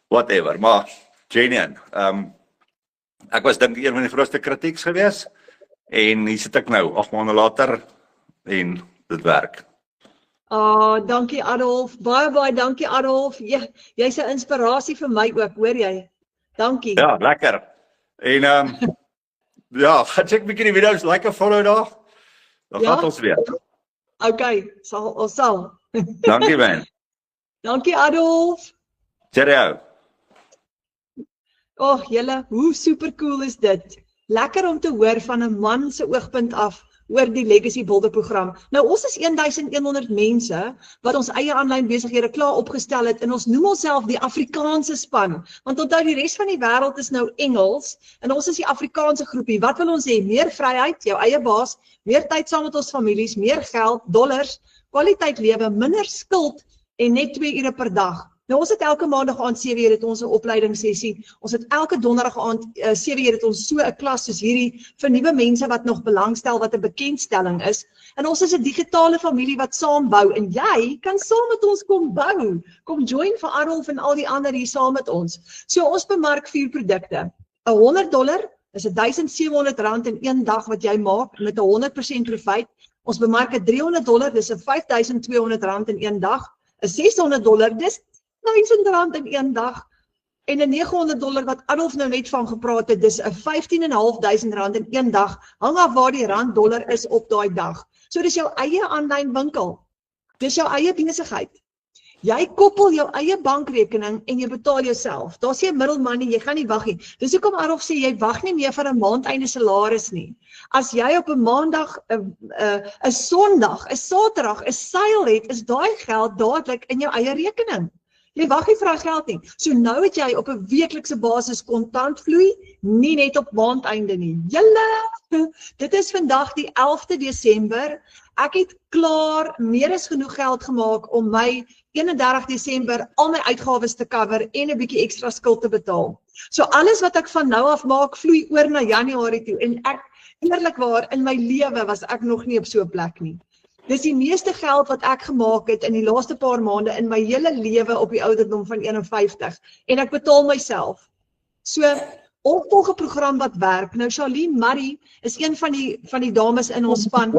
Whatever, maar genuine. Ek was dink een van die grootste kritieks gewees en hier sit ek nou 8 maande later en dit werk. Dankie Adolf. Baie dankie Adolf. Jy's 'n inspirasie vir my ook, hoor jy? Dankie. Ja, lekker. En ja, gaan check bietjie die video's, like en follow daar. Dan gaan ons weer. Okay, ons sal. Dankie man. Dankie Adolf. Cheerio. Julle, hoe super cool is dit? Lekker om te hoor van 'n man se oogpunt af oor die Legacy Builder program. Nou ons is 1100 mense wat ons eie aanlyn besighede klaar opgestel het en ons noem onsself die Afrikaanse span. Want onthou die res van die wêreld is nou Engels en ons is die Afrikaanse groepie. Wat wil ons hê? Meer vryheid, jou eie baas, meer tyd saam met ons families, meer geld, dollars, kwaliteit lewe, minder skuld en net 2 ure per dag. Nou ons het elke maandag aand 7 uur het ons 'n opleidingssessie. Ons het elke donderdag aand 7 uur het ons so 'n klas soos hierdie vir nuwe mense wat nog belangstel wat 'n bekendstelling is. En ons is 'n digitale familie wat saam bou en jy kan saam met ons kom bou. Kom join vir Adolf en al die ander hier saam met ons. So ons bemark 4 produkte. $100 is R1,700 in een dag wat jy maak met 100% profijt. Ons bemark $300, dis R5,200 in een dag. $600, dis R1,000 in een dag. En $900 wat Adolf nou net van gepraat het, dis R15,500 in een dag, hang af waar die rand-dollar is op daai dag. So dis jou eie aanlyn winkel. Dis jou eie besigheid. Jy koppel jou eie bankrekening en jy betaal jouself. Daar's nie 'n middelman nie, jy gaan nie wag nie. Dis hoekom Adolf sê jy wag nie meer vir 'n maandeinde salaris nie. As jy op 'n maandag, 'n Sondag, 'n Saterdag 'n seil het, is daai geld dadelik in jou eie rekening. Jy wag nie vir daai geld nie. So nou het jy op 'n weeklikse basis kontantvloei, nie net op maandeinde nie. Julle, dit is vandag die 11de Desember. Ek het klaar meer as genoeg geld gemaak om my 31 Desember al my uitgawes te cover en 'n bietjie ekstra skuld te betaal. So alles wat ek van nou af maak, vloei oor na Januarie toe en ek eerlikwaar in my lewe was ek nog nie op so 'n plek nie. Dis die meeste geld wat ek gemaak het in die laaste paar maande in my hele lewe op die ouderdom van 51 en ek betaal myself. So ons volg 'n program wat werk. Nou Charlene Murray is een van die dames in ons span.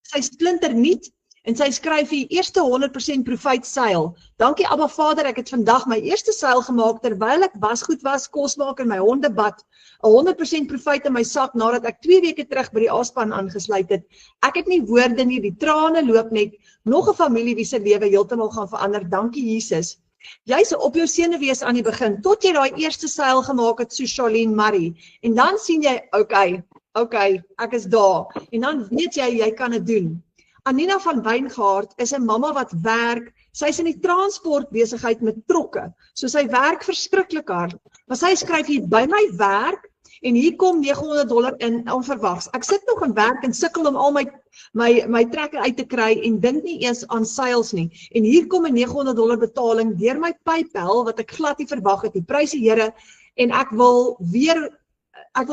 Sy splinter nuut en sy skryf die eerste 100% profijt seil. Dankie Abba Vader, ek het vandag my eerste seil gemaak terwyl ek wasgoed was, kos maak in my hondebad. 'n 100% profijt in my sak nadat ek 2 weke terug by die A-span aangesluit het. Ek het nie woorde nie, die trane loop net. Nog 'n familie wie se lewe heeltemal gaan verander. Dankie Jesus. Jy's op jou senuwees aan die begin tot jy daai eerste seil gemaak het so Charlene Murray en dan sien jy, okay, ek is daar en dan weet jy kan dit doen. Anina van Wyngaard is 'n mamma wat werk. Sy's in die transport besigheid met trokke. So sy werk verskriklik hard. Maar sy skryf hier by my werk en hier kom $900 in onverwags. Ek sit nog in werk en sukkel om al my trekker uit te kry en dink nie eens aan sales nie. En hier kom 'n $900 betaling deur my PayPal wat ek glad nie verwag het. Die pryse Here en ek wil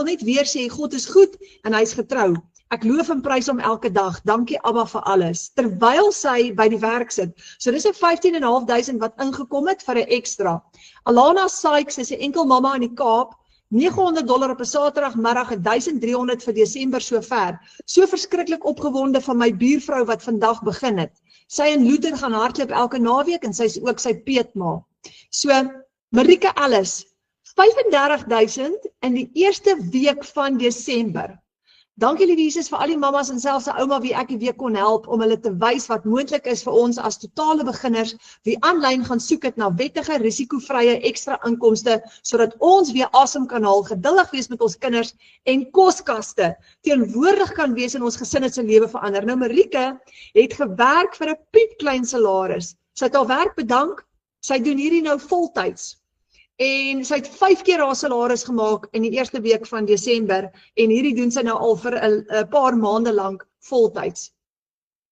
net weer sê God is goed en hy's getrou. Ek loof en prys hom elke dag. Dankie Abba vir alles. Terwyl sy by die werk sit. So dis 'n 15,500 wat ingekom het vir 'n ekstra. Alana Sykes is 'n enkel mamma in die Kaap. $900 op 'n Saterdagmiddag en 1300 vir Desember sover. So verskriklik opgewonde van my buurvrou wat vandag begin het. Sy en Luther gaan hardloop elke naweek en sy's ook sy peetma. So Marika Ellis, 35,000 in die eerste week van Desember. Dankie liewe Jesus vir al die mammas en selfs 'n ouma wie ek die week kon help om hulle te wys wat moontlik is vir ons as totale beginners wie aanlyn gaan soek het na wettige, risikovrye ekstra inkomste sodat ons weer asem kan haal, geduldig wees met ons kinders en koskaste teenwoordig kan wees in ons gesinne se lewe verander. Nou Marike het gewerk vir 'n piepklein salaris. Sy het haar werk bedank. Sy doen hierdie nou voltyds. En sy het 5 keer haar salaris gemaak in die eerste week van Desember en hierdie doen sy nou al vir 'n paar maande lank voltyds.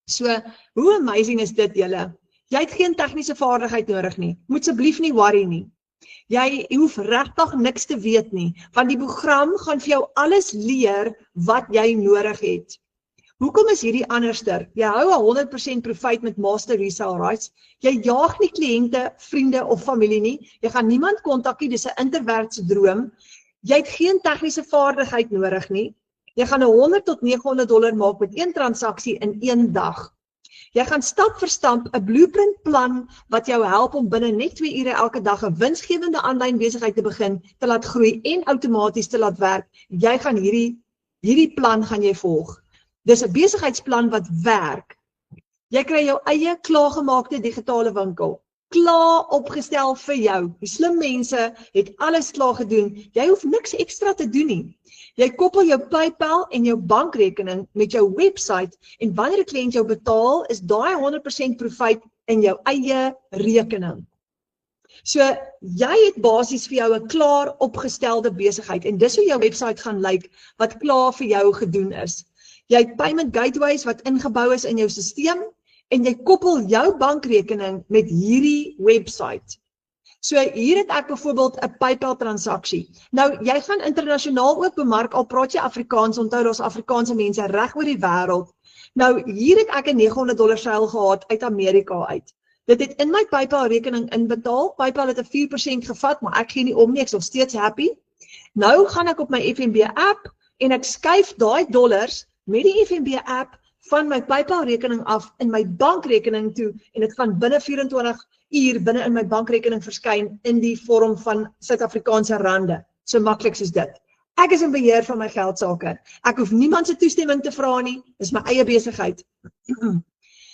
So, hoe amazing is dit julle? Jy het geen tegniese vaardigheid nodig nie. Moet asseblief nie worry nie. Jy hoef regtig niks te weet nie, want die program gaan vir jou alles leer wat jy nodig het. Hoekom is hierdie anderster? Jy hou 100% profijt met Master Resale Rights. Jy jaag nie kliënte, vriende of familie nie. Jy gaan niemand kontak nie, dis 'n introvertse droom. Jy het geen tegniese vaardigheid nodig nie. Jy gaan $100 tot $900 maak met een transaksie in een dag. Jy gaan stap vir stap 'n blueprint plan wat jou help om binne net 2 ure elke dag 'n winsgewende aanlyn besigheid te begin, te laat groei en outomaties te laat werk. Jy gaan hierdie plan gaan jy volg. Dis 'n besigheidsplan wat werk. Jy kry jou eie klaargemaakte digitale winkel. Klaar opgestel vir jou. Die slim mense het alles klaar gedoen. Jy hoef niks ekstra te doen nie. Jy koppel jou PayPal en jou bankrekening met jou website en wanneer 'n kliënt jou betaal, is daai 100% profijt in jou eie rekening. So, jy het basies vir jou 'n klaar opgestelde besigheid en dis hoe jou website gaan lyk wat klaar vir jou gedoen is. Jy het payment gateways wat ingebou is in jou stelsel en jy koppel jou bankrekening met hierdie website. So hier het ek byvoorbeeld 'n PayPal transaksie. Nou, jy gaan internasionaal ook bemark, al praat jy Afrikaans, onthou daar's Afrikaanse mense reg oor die wêreld. Nou, hier het ek 'n $900 seil gehad uit Amerika uit. Dit het in my PayPal rekening inbetaal. PayPal het 'n 4% gevat, maar ek gee nie om nie, ek is nog steeds happy. Nou gaan ek op my FNB app en ek skuif daai dollars met die FNB app van my PayPal rekening af in my bankrekening toe en dit gaan binne 24 uur binne in my bankrekening verskyn in die vorm van Suid-Afrikaanse rande. So maklik soos dit. Ek is in beheer van my geldsaake. Ek hoef niemand se toestemming te vra nie. Dis my eie besigheid.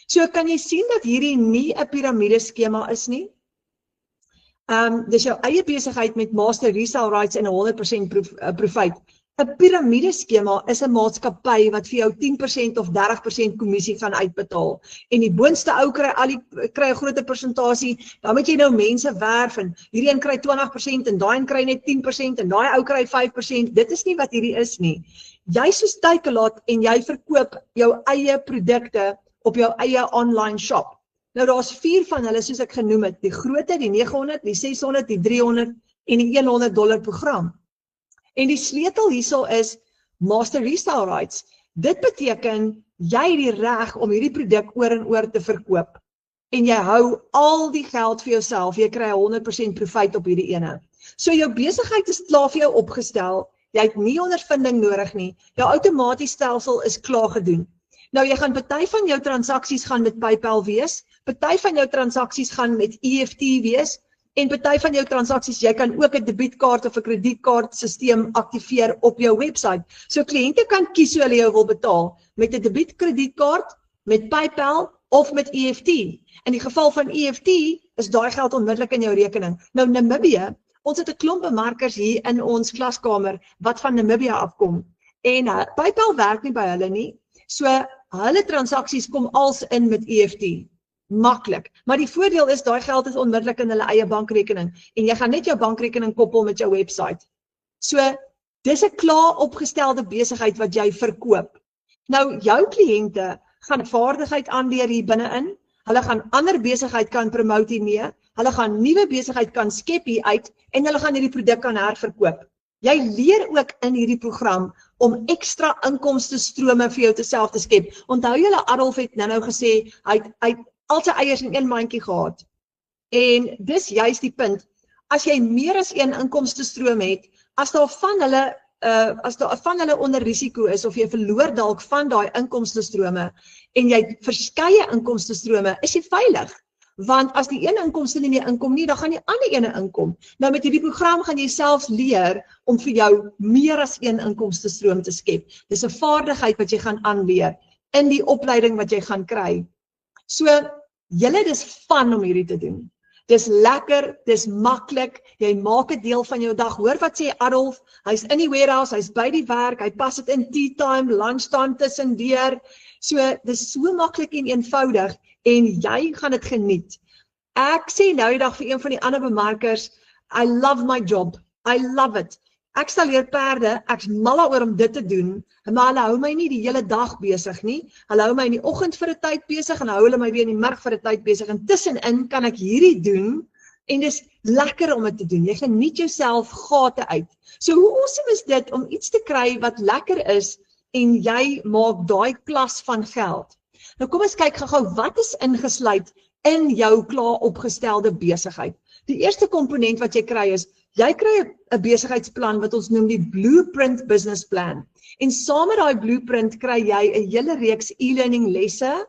So kan jy sien dat hierdie nie 'n piramideskema is nie. Dis jou eie besigheid met Master Resale Rights en 100% profijt. 'n Piramideskema is 'n maatskappy wat vir jou 10% of 30% kommissie gaan uitbetaal. En die boonste ou kry kry 'n groter persentasie, dan moet jy nou mense werf en hierdie een kry 20% en daai een kry net 10% en daai ou kry 5%. Dit is nie wat hierdie is nie. Jy soos Takealot en jy verkoop jou eie produkte op jou eie online shop. Nou daar's 4 van hulle soos ek genoem het, die grootte, die 900, die 600, die 300 en die $100 program. En die sleutel hierso is Master Resale Rights. Dit beteken jy het die reg om hierdie produk oor en oor te verkoop. En jy hou al die geld vir jouself, jy kry 100% profijt op hierdie ene. So jou besigheid is klaar vir jou opgestel, jy het nie ondervinding nodig nie, jou outomaties stelsel is klaar gedoen. Nou jy gaan party van jou transaksies gaan met PayPal wees, party van jou transaksies gaan met EFT wees, en party van jou transaksies, jy kan ook 'n debietkaart of 'n kredietkaart stelsel aktiveer op jou website. So kliënte kan kies hoe hulle jou wil betaal, met 'n debietkredietkaart, met PayPal of met EFT. In die geval van EFT is daai geld onmiddellik in jou rekening. Nou Namibië, ons het 'n klomp bemarkers hier in ons klaskamer wat van Namibië afkom. En PayPal werk nie by hulle nie. So hulle transaksies kom als in met EFT. Maklik. Maar die voordeel is, daai geld is onmiddellik in hulle eie bankrekening en jy gaan net jou bankrekening koppel met jou website. So, dis 'n klaar opgestelde besigheid wat jy verkoop. Nou, jou kliënte gaan vaardigheid aanleer hier binne-in, hulle gaan ander besigheid kan promote hiermee, hulle gaan nuwe besigheid kan skep hier uit en hulle gaan hierdie produk kan herverkoop. Jy leer ook in hierdie program om ekstra inkomste strome vir jou self te skep. Onthou julle Adolf het nou gesê, hy het al sy eiers in een mandjie gehad. En dis juist die punt, as jy meer as een inkomstestroom het, as daar van hulle onder risiko is, of jy verloor dalk van daai inkomstestrome, en jy het verskeie inkomstestrome, is jy veilig. Want as die een inkomste nie meer inkom nie, dan gaan die ander ene inkom. Nou met hierdie program gaan jy selfs leer om vir jou meer as een inkomstestroom te skep. Dis 'n vaardigheid wat jy gaan aanleer in die opleiding wat jy gaan kry. So, julle, dis fun om hierdie te doen. Dis lekker, dis maklik, jy maak 'n deel van jou dag. Hoor wat sê Adolf, hy's in die warehouse, hy's by die werk, hy pas dit in tea time, lunchtime tussendeur. So, dis so maklik en eenvoudig en jy gaan dit geniet. Ek sê nou die dag vir een van die ander bemarkers, I love my job, I love it. Ek stalleer perde, ek's mal daaroor om dit te doen, maar hulle hou my nie die hele dag besig nie. Hulle hou my in die oggend vir 'n tyd besig en hou hulle my weer in die middag vir 'n tyd besig. En tussenin kan ek hierdie doen en dis lekker om dit te doen. Jy geniet jouself gate uit. So hoe awesome is dit om iets te kry wat lekker is en jy maak daai klas van geld. Nou kom ons kyk gou-gou wat is ingesluit in jou klaar opgestelde besigheid. Die eerste komponent wat jy kry is, jy kry 'n besigheidsplan wat ons noem die Blueprint Business Plan. En saam met daai blueprint kry jy 'n hele reeks e-learning lesse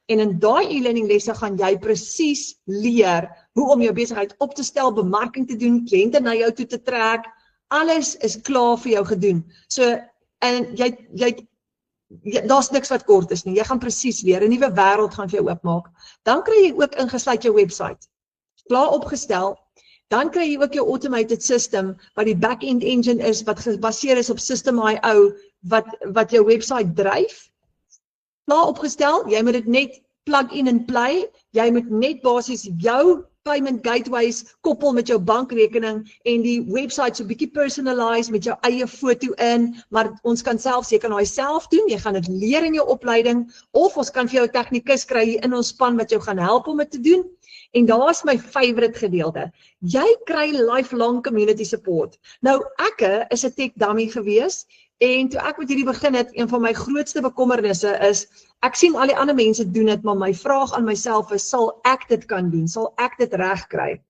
en in daai e-learning lesse gaan jy presies leer hoe om jou besigheid op te stel, bemarking te doen, kliënte na jou toe te trek. Alles is klaar vir jou gedoen. So en daar's niks wat kort is nie. Jy gaan presies leer, 'n nuwe wêreld gaan vir jou oopmaak. Dan kry jy ook ingesluit jou webwerf. Klaar opgestel. Dan kry jy ook jou automated system wat die back-end engine is wat gebaseer is op System.io wat jou webwerf dryf. Klaar opgestel, jy moet dit net plug in en play. Jy moet net basies jou payment gateways koppel met jou bankrekening en die webwerf so 'n bietjie personalize met jou eie foto in, maar ons kan jy kan daai self doen, jy gaan dit leer in jou opleiding of ons kan vir jou 'n tegnikus kry hier in ons span wat jou gaan help om dit te doen. En daar's my favorite gedeelte. Jy kry lifelong community support. Nou ek is 'n tech dummy gewees en toe ek met hierdie begin het, een van my grootste bekommernisse is ek sien al die ander mense doen dit, maar my vraag aan myself is, sal ek dit kan doen? Sal ek dit reg kry?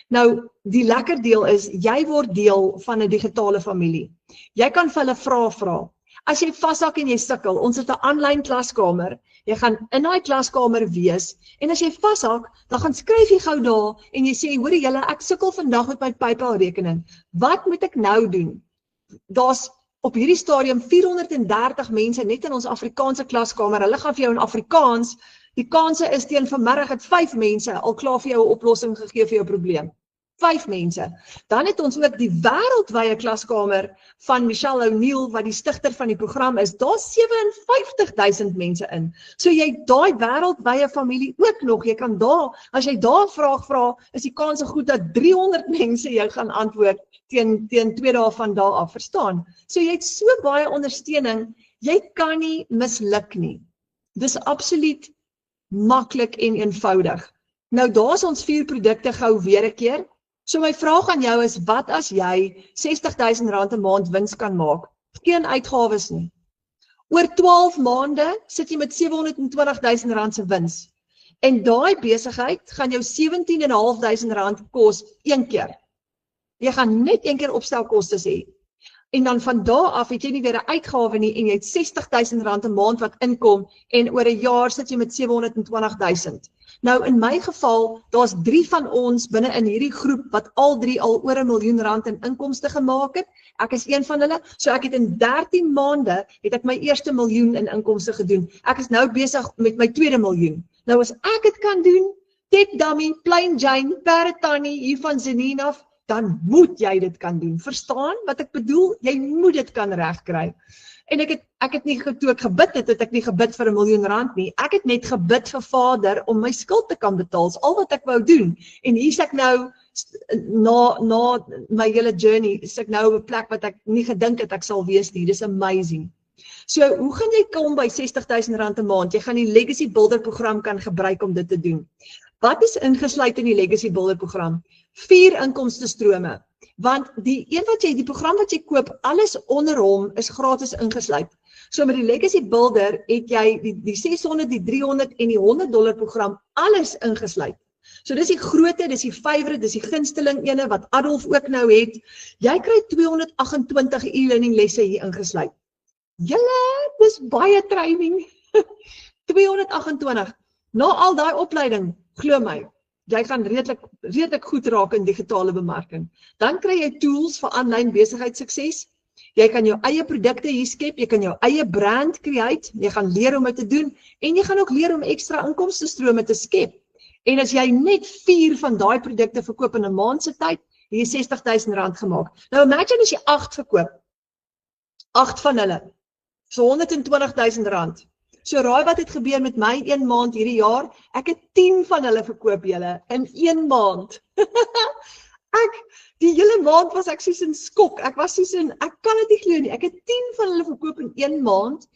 Nou, die lekker deel is, jy word deel van 'n digitale familie. Jy kan vir hulle vra. As jy vashak en jy sukkel, ons het 'n aanlyn klaskamer. Jy gaan in daai klaskamer wees en as jy vashak, dan gaan skryf jy gou daar en jy sê, hoorie julle, ek sukkel vandag met my PayPal rekening. Wat moet ek nou doen? Daar's op hierdie stadium 430 mense net in ons Afrikaanse klaskamer. Hulle gaan vir jou in Afrikaans. Die kanse is teen vanmiddag het 5 mense al klaar vir jou 'n oplossing gegee vir jou probleem. 5 mense. Dan het ons ook die wêreldwye klaskamer van Michelle O'Neill wat die stigter van die program is. Daar's 57,000 mense in. So jy daai wêreldwye familie ook nog. Jy kan daar, as jy daar 'n vraag vra, is die kans goed dat 300 mense jou gaan antwoord teen 2 dae van daar af, verstaan? So jy het so baie ondersteuning, jy kan nie misluk nie. Dis absoluut maklik en eenvoudig. Nou daar's ons 4 produkte gou weer 'n keer. So my vraag aan jou is, wat as jy R60,000 'n maand wins kan maak? Geen uitgawes nie. Oor 12 maande sit jy met R720,000 se wins. En daai besigheid gaan jou R17,500 kos een keer. Jy gaan net een keer opstelkostes hê. En dan van daar af het jy nie weer 'n uitgawe nie en jy het R60,000 'n maand wat inkom en oor 'n jaar sit jy met R720,000. Nou in my geval, daar's 3 van ons binne in hierdie groep wat al 3 al oor R1 miljoen in inkomste gemaak het. Ek is een van hulle, so ek het in 13 maande het ek my eerste miljoen in inkomste gedoen. Ek is nou besig met my tweede miljoen. Nou as ek dit kan doen, Tech Dummy, Plain Jane, Paratani hier van Zenine af, dan moet jy dit kan doen. Verstaan wat ek bedoel? Jy moet dit kan regkry. En ek het nie toe ek gebid het ek nie gebid vir R1 miljoen nie. Ek het net gebid vir Vader om my skuld te kan betaal. Dis al wat ek wou doen. En hier's ek nou na my hele journey, is ek nou op 'n plek wat ek nie gedink het ek sal wees nie. Dis amazing. So, hoe gaan jy kom by R60,000 'n maand? Jy gaan die Legacy Builder program kan gebruik om dit te doen. Wat is ingesluit in die Legacy Builder program? 4 inkomstestrome. Want die program wat jy koop, alles onder hom is gratis ingesluit. So met die Legacy Builder het jy die 600, die 300 en die $100 program alles ingesluit. So dis die grootte, dis die favorite, dis die gunsteling ene wat Adolf ook nou het. Jy kry 228 e-learning lesse hier ingesluit. Julle, dis baie training. 228. Na al daai opleiding, glo my, jy gaan redelik goed raak in digitale bemarking. Dan kry jy tools vir aanlyn besigheidssukses. Jy kan jou eie produkte hier skep, jy kan jou eie brand create, jy gaan leer om dit te doen en jy gaan ook leer om ekstra inkomstestrome te skep. En as jy net 4 van daai produkte verkoop in 'n maand se tyd, het jy R60,000 gemaak. Nou imagine as jy 8 verkoop. 8 van hulle. So R120,000. So raai wat het gebeur met my 1 maand hierdie jaar? Ek het 10 van hulle verkoop julle in 1 maand. Die hele maand was ek soos in skok. Ek was soos in, ek kan dit nie glo nie. Ek het 10 van hulle verkoop in 1 maand.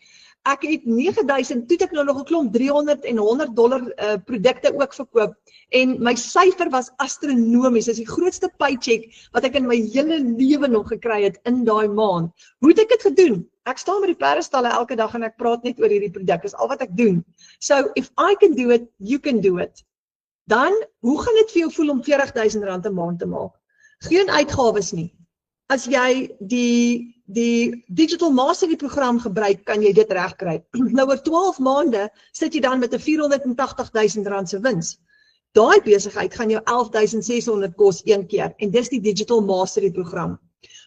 Ek het 9000, toe het ek nou nog 'n klomp $300 en $100 produkte ook verkoop. En my syfer was astronomies. Dit is die grootste paycheck wat ek in my hele lewe nog gekry het in daai maand. Hoe het ek dit gedoen? Ek staan met die perdestalle elke dag en ek praat net oor hierdie produk. Dis al wat ek doen. So, if I can do it, you can do it. Dan, hoe gaan dit vir jou voel om R40,000 'n maand te maak? Geen uitgawes nie. As jy die Digital Mastery program gebruik, kan jy dit regkry. Nou oor 12 maande sit jy dan met 'n R480,000 se wins. Daai besigheid gaan jou 11,600 kos een keer en dis die Digital Mastery program.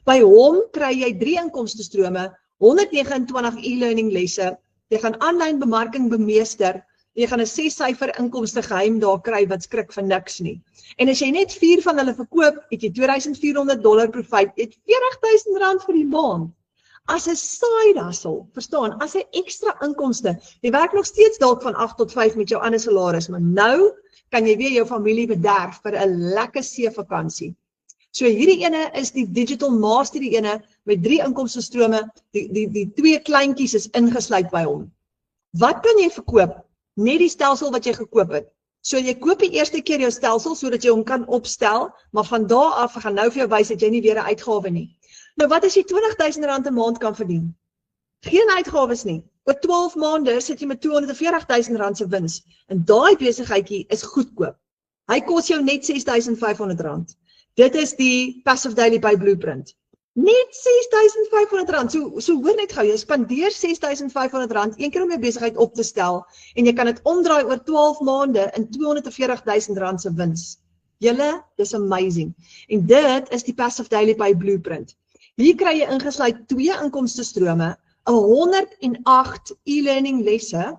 By hom kry jy 3 inkomstestrome, 129 e-learning lesse, jy gaan aanlyn bemarking bemeester, jy gaan 'n 6-syfer inkomste geheim daar kry wat skrik vir niks nie. En as jy net 4 van hulle verkoop, het jy $2,400 profit, jy het R40,000 vir die maand. As 'n side hustle, verstaan, as 'n ekstra inkomste. Jy werk nog steeds dalk van 8 tot 5 met jou ander salaris, maar nou kan jy weer jou familie bederf vir 'n lekker see-vakansie. So hierdie ene is die Digital Mastery ene met 3 inkomstestrome, die 2 kleintjies is ingesluit by hom. Wat kan jy verkoop? Net die stelsel wat jy gekoop het. So jy koop die eerste keer jou stelsel sodat jy hom kan opstel, maar van daar af gaan nou vir jou wys dat jy nie weer 'n uitgawe nie. Nou wat as jy R20,000 'n maand kan verdien? Geen uitgawes nie. Oor 12 maande sit jy met R240,000 se wins. En daai besigheidjie is goedkoop. Hy kos jou net R6,500. Dit is die Passive Daily Pay Blueprint. Net R6,500. So hoor net gou, jy spandeer R6,500 een keer om jou besigheid op te stel en jy kan dit omdraai oor 12 maande in R240,000 se wins. Julle, dis amazing. En dit is die Passive Daily Pay Blueprint. Hier kry jy ingesluit 2 inkomstestrome, 108 e-learning lesse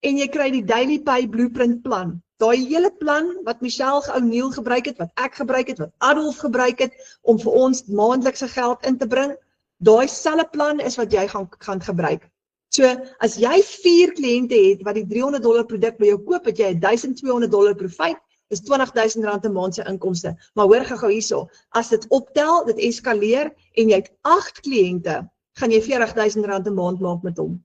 en jy kry die Daily Pay Blueprint plan. Daai hele plan wat Michelle O'Neil gebruik het, wat ek gebruik het, wat Adolf gebruik het om vir ons maandelikse geld in te bring, daai selfe plan is wat jy gaan gebruik. So as jy 4 kliënte het wat die $300 produk by jou koop, het jy $1,200 profit, is R20,000 'n maand se inkomste. Maar hoor gou hierso, as dit optel, dit eskaleer en jy het 8 kliënte, gaan jy R40,000 'n maand maak met hom.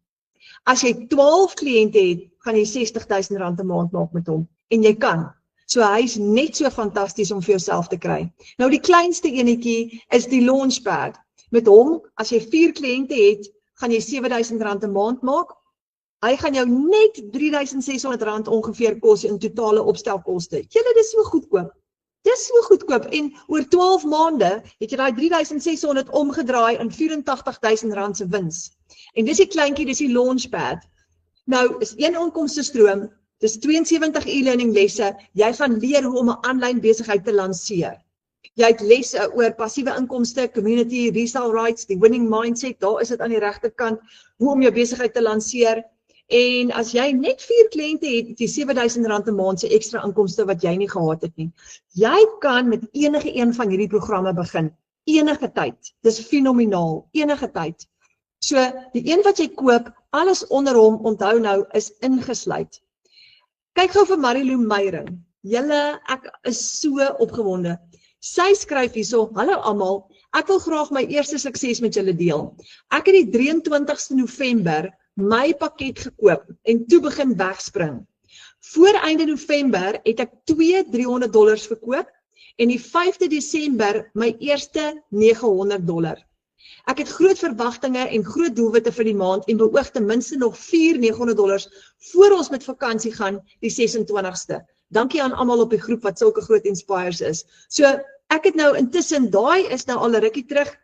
As jy 12 kliënte het, gaan jy R60,000 'n maand maak met hom. En jy kan. So hy is net so fantasties om vir jouself te kry. Nou die kleinste enetjie is die Launchpad. Met hom, as jy 4 kliënte het, gaan jy R7,000 'n maand maak. Hy gaan jou net R3,600 ongeveer kos in totale opstelkoste. Julle, dis so goedkoop. Dis so goedkoop en oor 12 maande het jy daai R3,600 omgedraai in R84,000 se wins. En dis die kleintjie, dis die Launchpad. Nou is 1 inkomstestroom, dis 72 e-learning lesse, jy gaan leer hoe om 'n aanlyn besigheid te lanseer. Jy het lesse oor passiewe inkomste, community, resale rights, die winning mindset, daar is dit aan die regterkant, hoe om jou besigheid te lanseer. En as jy net 4 kliënte het, het jy R7,000 'n maand se ekstra inkomste wat jy nie gehad het nie. Jy kan met enige een van hierdie programme begin, enige tyd. Dis fenomenaal, enige tyd. So, die een wat jy koop, alles onder hom, onthou nou, is ingesluit. Kyk gou vir Marilou Meyering. Julle, ek is so opgewonde. Sy skryf hierso, hallo almal, ek wil graag my eerste sukses met julle deel. Ek het die 23ste November my pakket gekoop en toe begin wegspring. Voor einde November het ek 2 $300 verkoop en die 5de Desember my eerste $900. Ek het groot verwagtinge en groot doelwitte vir die maand en beoog ten minste nog 4 $900 voor ons met vakansie gaan die 26ste. Dankie aan almal op die groep wat sulke groot inspires is. So ek het nou intussen, daai is nou al 'n rukkie terug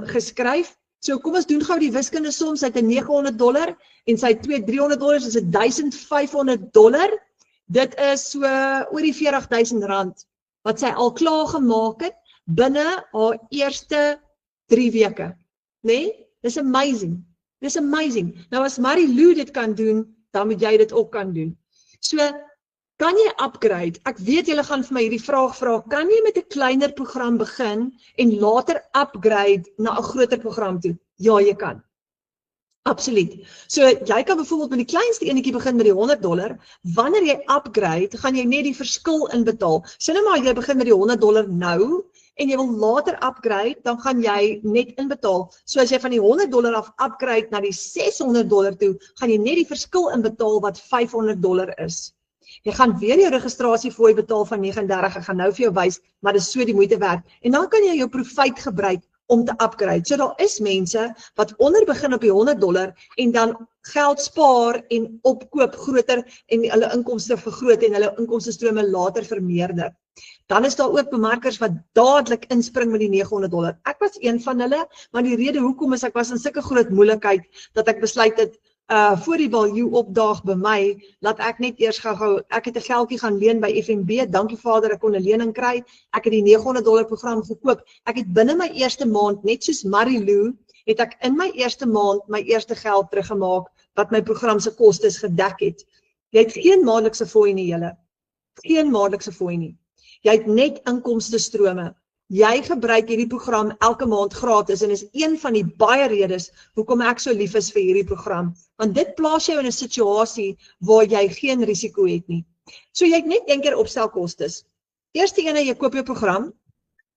geskryf. So kom ons doen gou die wiskunde som, sy het $900 en sy het 2 $300, is $1,500. Dit is so oor die R40,000 wat sy al klaar gemaak het binne haar eerste 3 weke. Nee? Dis amazing. Dis amazing. Nou as Marilou dit kan doen, dan moet jy dit ook kan doen. So, kan jy upgrade? Ek weet julle gaan vir my hierdie vraag vra, kan jy met 'n kleiner program begin en later upgrade na 'n groter program toe? Ja, jy kan. Absoluut. So, jy kan byvoorbeeld met die kleinste enetjie begin met die $100. Wanneer jy upgrade, gaan jy net die verskil inbetaal. Sê nou maar jy begin met die $100 nou en jy wil later upgrade, dan gaan jy net inbetaal. So as jy van die $100 af upgrade na die $600 toe, gaan jy net die verskil inbetaal wat $500 is. Jy gaan weer jou registrasiefooi betaal van 39, ek gaan nou vir jou wys, maar dit is so die moeite werd. En dan kan jy jou profijt gebruik om te upgrade. So daar is mense wat onder begin op die $100 en dan geld spaar en opkoop groter en hulle inkomste vergroot en hulle inkomstestrome later vermeerder. Dan is daar ook bemarkers wat dadelik inspring met die $900. Ek was een van hulle, maar die rede hoekom is ek was in sulke groot moeilikheid dat ek besluit het voor die value opdaag by my, laat ek net eers gou, ek het 'n geldjie gaan leen by FNB, dankie Vader, ek kon 'n lening kry, ek het die $900 program gekoop, ek het binne my eerste maand, net soos Marilou, het ek in my eerste maand my eerste geld teruggemaak, wat my program se kostes gedek het. Jy het geen maandelikse fooi nie, julle, geen maandelikse fooi nie, jy het net inkomstestrome. Jy gebruik hierdie program elke maand gratis en is een van die baie redes hoekom ek so lief is vir hierdie program. Want dit plaas jou in 'n situasie waar jy geen risiko het nie. So jy het net een keer opstelkostes. Eerste ene, jy koop jou program.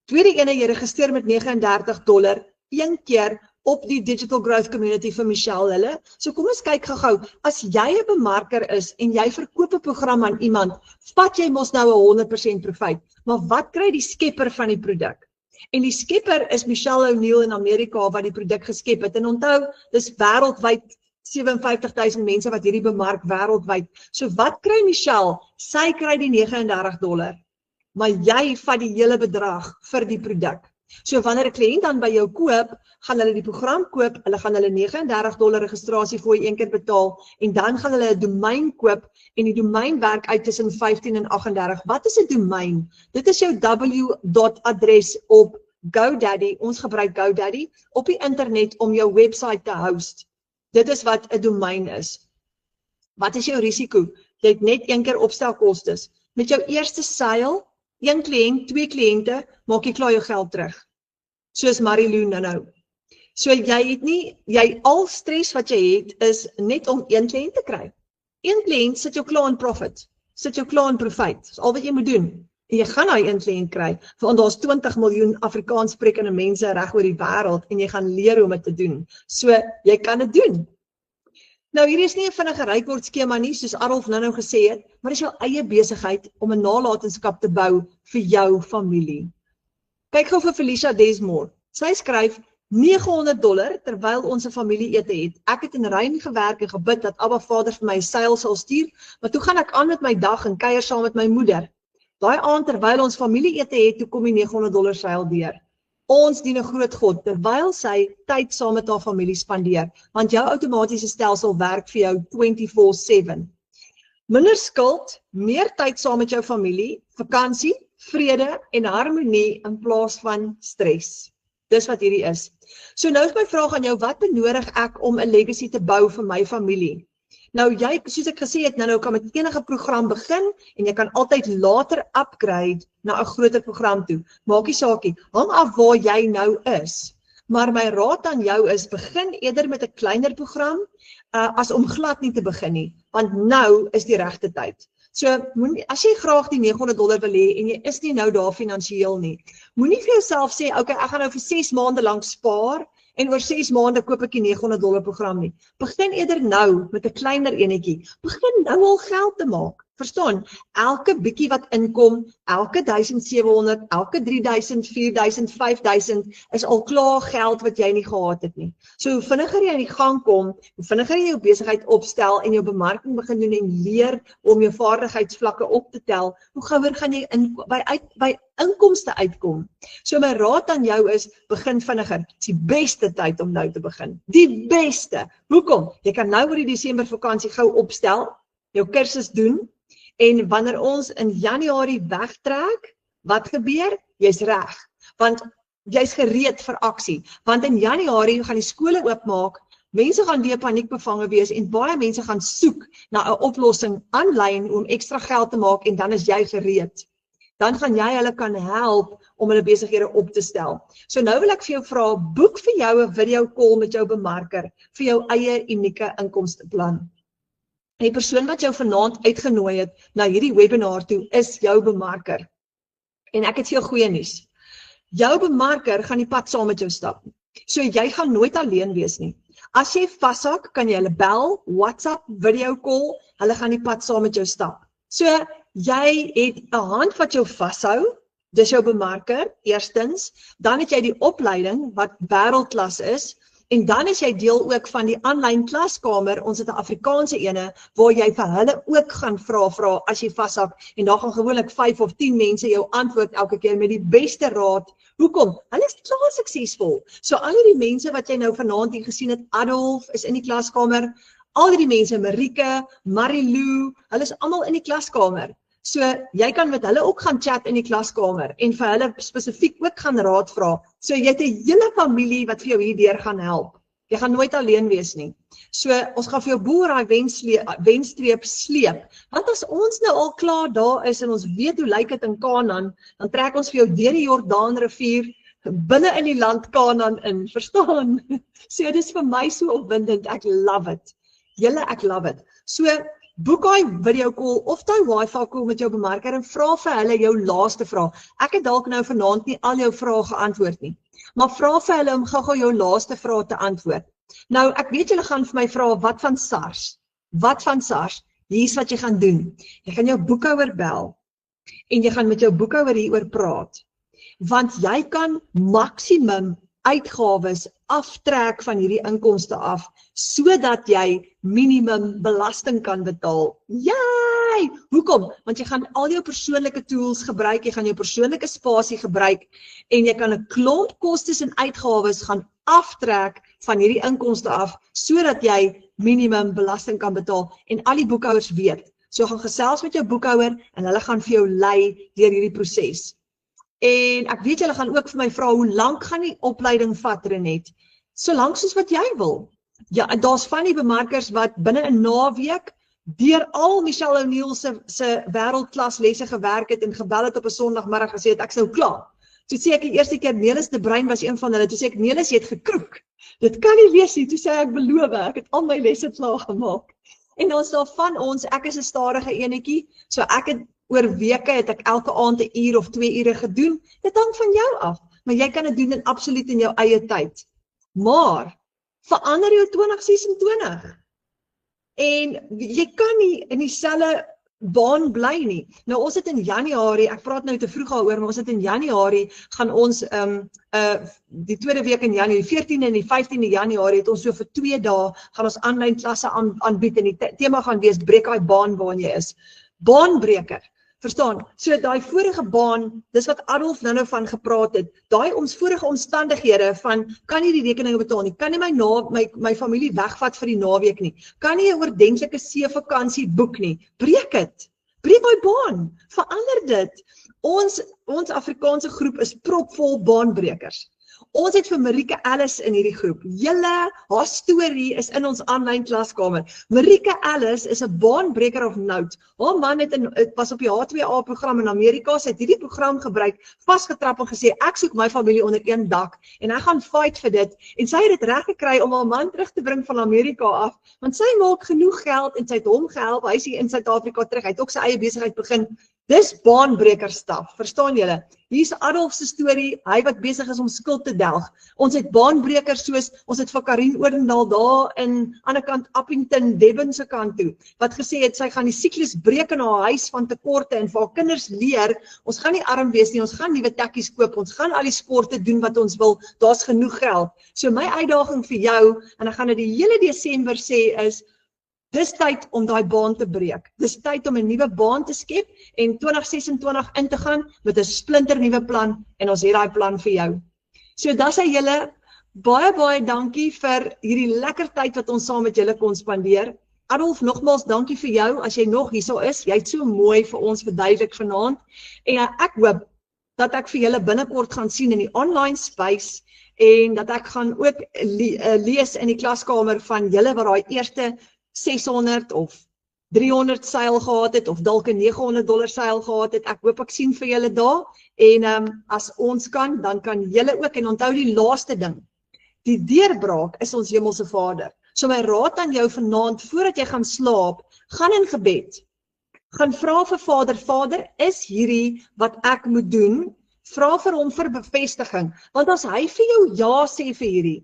Tweede ene, jy registreer met $39 een keer op die Digital Growth Community vir Michelle hulle. So kom ons kyk gou-gou, as jy 'n bemarker is en jy verkoop 'n program aan iemand, vat jy mos nou 100% profijt. Maar wat kry die skepper van die produk? En die skepper is Michelle O'Neill in Amerika wat die produk geskep het. En onthou, dis wêreldwyd 57,000 mense wat hierdie bemark wêreldwyd. So wat kry Michelle? Sy kry die $39, maar jy vat die hele bedrag vir die produk. So wanneer 'n kliënt dan by jou koop, gaan hulle die program koop, hulle gaan hulle $39 registrasiefooi een keer betaal en dan gaan hulle 'n domein koop en die domein werk uit tussen 15 en 38. Wat is 'n domein? Dit is jou w.adres op GoDaddy. Ons gebruik GoDaddy op die internet om jou website te host. Dit is wat 'n domein is. Wat is jou risiko? Jy het net een keer opstelkostes. Met jou eerste sale, 1 kliënt, 2 kliënte, maak jy klaar jou geld terug. Soos Marilou nou. So jy al stres wat jy het is net om 1 kliënt te kry. 1 kliënt sit jou klaar in profit, sit jou klaar in profijt. Dis al wat jy moet doen. En jy gaan daai 1 kliënt kry, want daar's 20 miljoen Afrikaans sprekende mense reg oor die wêreld en jy gaan leer hoe om dit te doen. So jy kan dit doen. Nou hierdie is nie 'n vinnige rykwoord skema nie, soos Adolf nou gesê het, maar dis jou eie besigheid om 'n nalatenskap te bou vir jou familie. Kyk gou vir Felicia Desmore. Sy skryf $900 terwyl ons 'n familieete het. Ek het in rein gewerk en gebid dat Abba Vader vir my 'n seil sal stuur, maar toe gaan ek aan met my dag en kuier saam met my moeder. Daai aand terwyl ons familieete het, toe kom die $900 seil deur. Ons dien 'n groot God terwyl sy tyd saam met haar familie spandeer, want jou outomatiese stelsel werk vir jou 24/7. Minder skuld, meer tyd saam met jou familie, vakansie, vrede en harmonie in plaas van stres. Dis wat hierdie is. So nou is my vraag aan jou, wat benodig ek om 'n legacy te bou vir my familie? Nou jy, soos ek gesê het, nou kan met enige program begin en jy kan altyd later upgrade na 'n groter program toe. Maak nie saakie, hang af waar jy nou is. Maar my raad aan jou is, begin eerder met 'n kleiner program, as om glad nie te begin nie, want nou is die regte tyd. So, as jy graag die $900 wil hê en jy is nie nou daar finansiëel nie, moenie vir jouself sê, okay, ek gaan nou vir 6 maande lank spaar en oor 6 maande koop ek die $900 program nie. Begin eerder nou met 'n kleiner enetjie. Begin nou al geld te maak. Verstaan? Elke bietjie wat inkom, elke 1,700, elke 3,000, 4,000, 5,000 is al klaar geld wat jy nie gehad het nie. So hoe vinniger jy in die gang kom, hoe vinniger jy jou besigheid opstel en jou bemarking begin doen en leer om jou vaardigheidsvlakke op te tel, hoe gouer gaan jy by inkomste uitkom. So my raad aan jou is, begin vinniger. Dit is die beste tyd om nou te begin. Die beste. Hoekom? Jy kan nou oor die Desember vakansie gou opstel, jou kursus doen, en wanneer ons in Januarie wegtrek, wat gebeur? Jy's reg, want jy's gereed vir aksie, want in Januarie gaan die skole oopmaak, mense gaan weer paniekbevange wees en baie mense gaan soek na 'n oplossing aanlyn om ekstra geld te maak en dan is jy gereed. Dan gaan jy hulle kan help om hulle besighede op te stel. So nou wil ek vir jou vra, boek vir jou 'n video call met jou bemarker vir jou eie unieke inkomsteplan. Die persoon wat jou vanaand uitgenooi het na hierdie webinar toe is jou bemarker. En ek het vir jou goeie nuus. Jou bemarker gaan die pad saam met jou stap. So jy gaan nooit alleen wees nie. As jy vashak, kan jy hulle bel, WhatsApp, video call, hulle gaan die pad saam met jou stap. So jy het 'n hand wat jou vashou, dis jou bemarker, eerstens, dan het jy die opleiding wat wêreldklas is, en dan is jy deel ook van die aanlyn klaskamer, ons het 'n Afrikaanse ene, waar jy vir hulle ook gaan vra as jy vashak, en daar gaan gewoonlik 5 of 10 mense jou antwoord elke keer met die beste raad. Hoekom? Hulle is klaar suksesvol. So al die mense wat jy nou vanaand hier gesien het, Adolf is in die klaskamer, al die mense, Marike, Marilou, hulle is almal in die klaskamer. So jy kan met hulle ook gaan chat in die klaskamer en vir hulle spesifiek ook gaan raad vra. So jy het 'n hele familie wat vir jou hierdeur gaan help. Jy gaan nooit alleen wees nie. So ons gaan vir jou boer daai wenstreep sleep. Want as ons nou al klaar daar is en ons weet hoe lyk dit in Kanaan, dan trek ons vir jou deur die Jordaanrivier binne in die land Kanaan in, verstaan? So dis vir my so opwindend, ek love it. Julle, ek love it. So boek hy video call of daai wifi call met jou bemarker en vra vir hulle jou laaste vraag. Ek het dalk nou vanaand nie al jou vrae geantwoord nie, maar vra vir hulle om gou-gou jou laaste vraag te antwoord. Nou, ek weet julle gaan vir my vra, wat van SARS? Wat van SARS? Hier's wat jy gaan doen. Jy gaan jou boekhouer bel en jy gaan met jou boekhouer hieroor praat. Want jy kan maksimum uitgawes aftrek van hierdie inkomste af, sodat jy minimum belasting kan betaal. Yay! Hoekom? Want jy gaan al jou persoonlike tools gebruik, jy gaan jou persoonlike spasie gebruik, en jy kan 'n klomp kostes en uitgawes gaan aftrek van hierdie inkomste af, sodat jy minimum belasting kan betaal, en al die boekhouers weet. So gaan gesels met jou boekhouer, en hulle gaan vir jou lei deur hierdie proses. En ek weet julle gaan ook vir my vra, hoe lank gaan die opleiding vat, Renet? So lank soos wat jy wil. Ja, en daar's van die bemarkers wat binne 'n naweek deur al Michelle O'Neil se wêreldklas lesse gewerk het en gebel het op 'n Sondagmiddag gesê het ek's nou klaar. Toe sê ek die eerste keer, Nelis de Bruin was een van hulle, toe sê ek, Nelis, jy het gekroek. Dit kan nie wees nie, toe sê ek, beloof, ek het al my lesse klaar gemaak. En dan is daar van ons, ek is 'n stadige enetjie, so ek het oor weke het ek elke aand 1 uur of 2 ure gedoen. Dit hang van jou af, maar jy kan dit doen absoluut in jou eie tyd. Maar verander jou 2026. En jy kan nie in dieselfde baan bly nie. Nou ons het in Januarie, ek praat nou te vroeg daaroor, maar ons het in Januarie gaan ons die tweede week in Januarie, 14de en die 15de Januarie het ons so vir 2 dae gaan ons aanlyn klasse aanbied en die tema gaan wees breek daai baan waarin jy is. Baanbreker. Verstaan? So daai vorige baan, dis wat Adolf nou van gepraat het, daai vorige omstandighede van, kan nie die rekeninge betaal nie, kan nie my familie wegvat vir die naweek nie, kan nie 'n oordentlike see-vakansie boek nie, breek dit, breek daai baan, verander dit. Ons Afrikaanse groep is propvol baanbrekers. Ons het vir Marike Ellis in hierdie groep. Julle, haar storie is in ons aanlyn klaskamer. Marike Ellis is 'n baanbreker of note. Haar man was op die H2A program in Amerika, sy het hierdie program gebruik, vasgetrap en gesê, ek soek my familie onder een dak, en hy gaan fight vir dit, en sy het dit reg gekry om haar man terug te bring van Amerika af, want sy maak genoeg geld, en sy het hom gehelp, hy is hier in Suid-Afrika terug, hy het ook sy eie besigheid begin. Dis baanbrekerstaf, verstaan julle? Hier's Adolf se storie, hy wat besig is om skuld te delg. Ons het baanbrekers soos, ons het vir Karin Oordendaal daar in ander kant Appington, Devon se kant toe, wat gesê het, sy gaan die siklus breek in haar huis van tekorte en vir haar kinders leer, ons gaan nie arm wees nie, ons gaan nuwe tekkies koop, ons gaan al die sporte doen wat ons wil, daar's genoeg geld. So my uitdaging vir jou, en ek gaan dit die hele Desember sê is, dis tyd om daai baan te breek. Dis tyd om 'n nuwe baan te skep en 2026 in te gaan met 'n splinter nuwe plan en ons het daai plan vir jou. So dis hy julle, baie dankie vir hierdie lekker tyd wat ons saam met julle kon spandeer. Adolf, nogmaals dankie vir jou as jy nog hierso is. Jy het so mooi vir ons verduidelik vanaand. En ek hoop dat ek vir julle binnekort gaan sien in die online space en dat ek gaan ook lees in die klaskamer van julle wat daai eerste 600 of 300 seil gehad het, of dalk 'n $900 seil gehad het. Ek hoop ek sien vir julle daar, en as ons kan, dan kan julle ook, en onthou die laaste ding, die deurbraak is ons hemelse Vader. So my raad aan jou vanaand, voordat jy gaan slaap, gaan in gebed, gaan vra vir Vader, Vader, is hierdie wat ek moet doen, vra vir hom vir bevestiging, want as hy vir jou ja sê vir hierdie,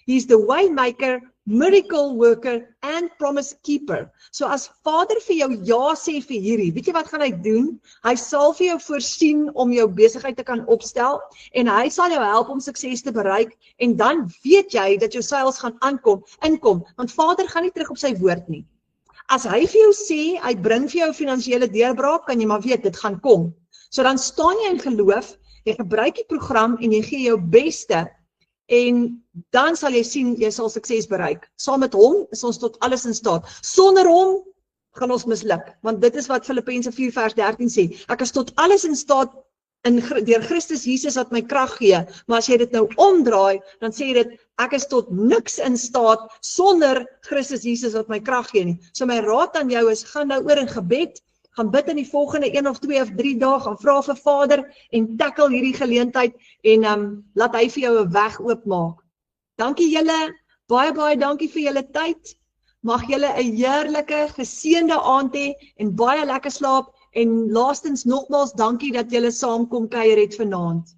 he's the way maker, miracle worker and promise keeper. So as Vader vir jou ja sê vir hierdie, weet jy wat gaan hy doen? Hy sal vir jou voorsien om jou besigheid te kan opstel en hy sal jou help om sukses te bereik en dan weet jy dat jou sales gaan inkom, want Vader gaan nie terug op sy woord nie. As hy vir jou sê, hy bring vir jou finansiële deurbraak, kan jy maar weet, dit gaan kom. So dan staan jy in geloof, jy gebruik die program en jy gee jou beste en dan sal jy sien, jy sal sukses bereik. Saam met hom is ons tot alles in staat. Sonder hom gaan ons misluk, want dit is wat Filippense 4 vers 13 sê. Ek is tot alles in staat deur Christus Jesus wat my krag gee, maar as jy dit nou omdraai, dan sê jy dit, ek is tot niks in staat sonder Christus Jesus wat my krag gee nie. So my raad aan jou is, gaan nou oor in gebed, gaan bid in die volgende 1 of 2 of 3 dae, gaan vra vir Vader en tackle hierdie geleentheid en laat hy vir jou 'n weg oopmaak. Dankie julle, baie dankie vir julle tyd. Mag julle 'n heerlike, geseënde aand hê en baie lekker slaap en laastens nogmaals dankie dat julle saam kom kuier het vanaand.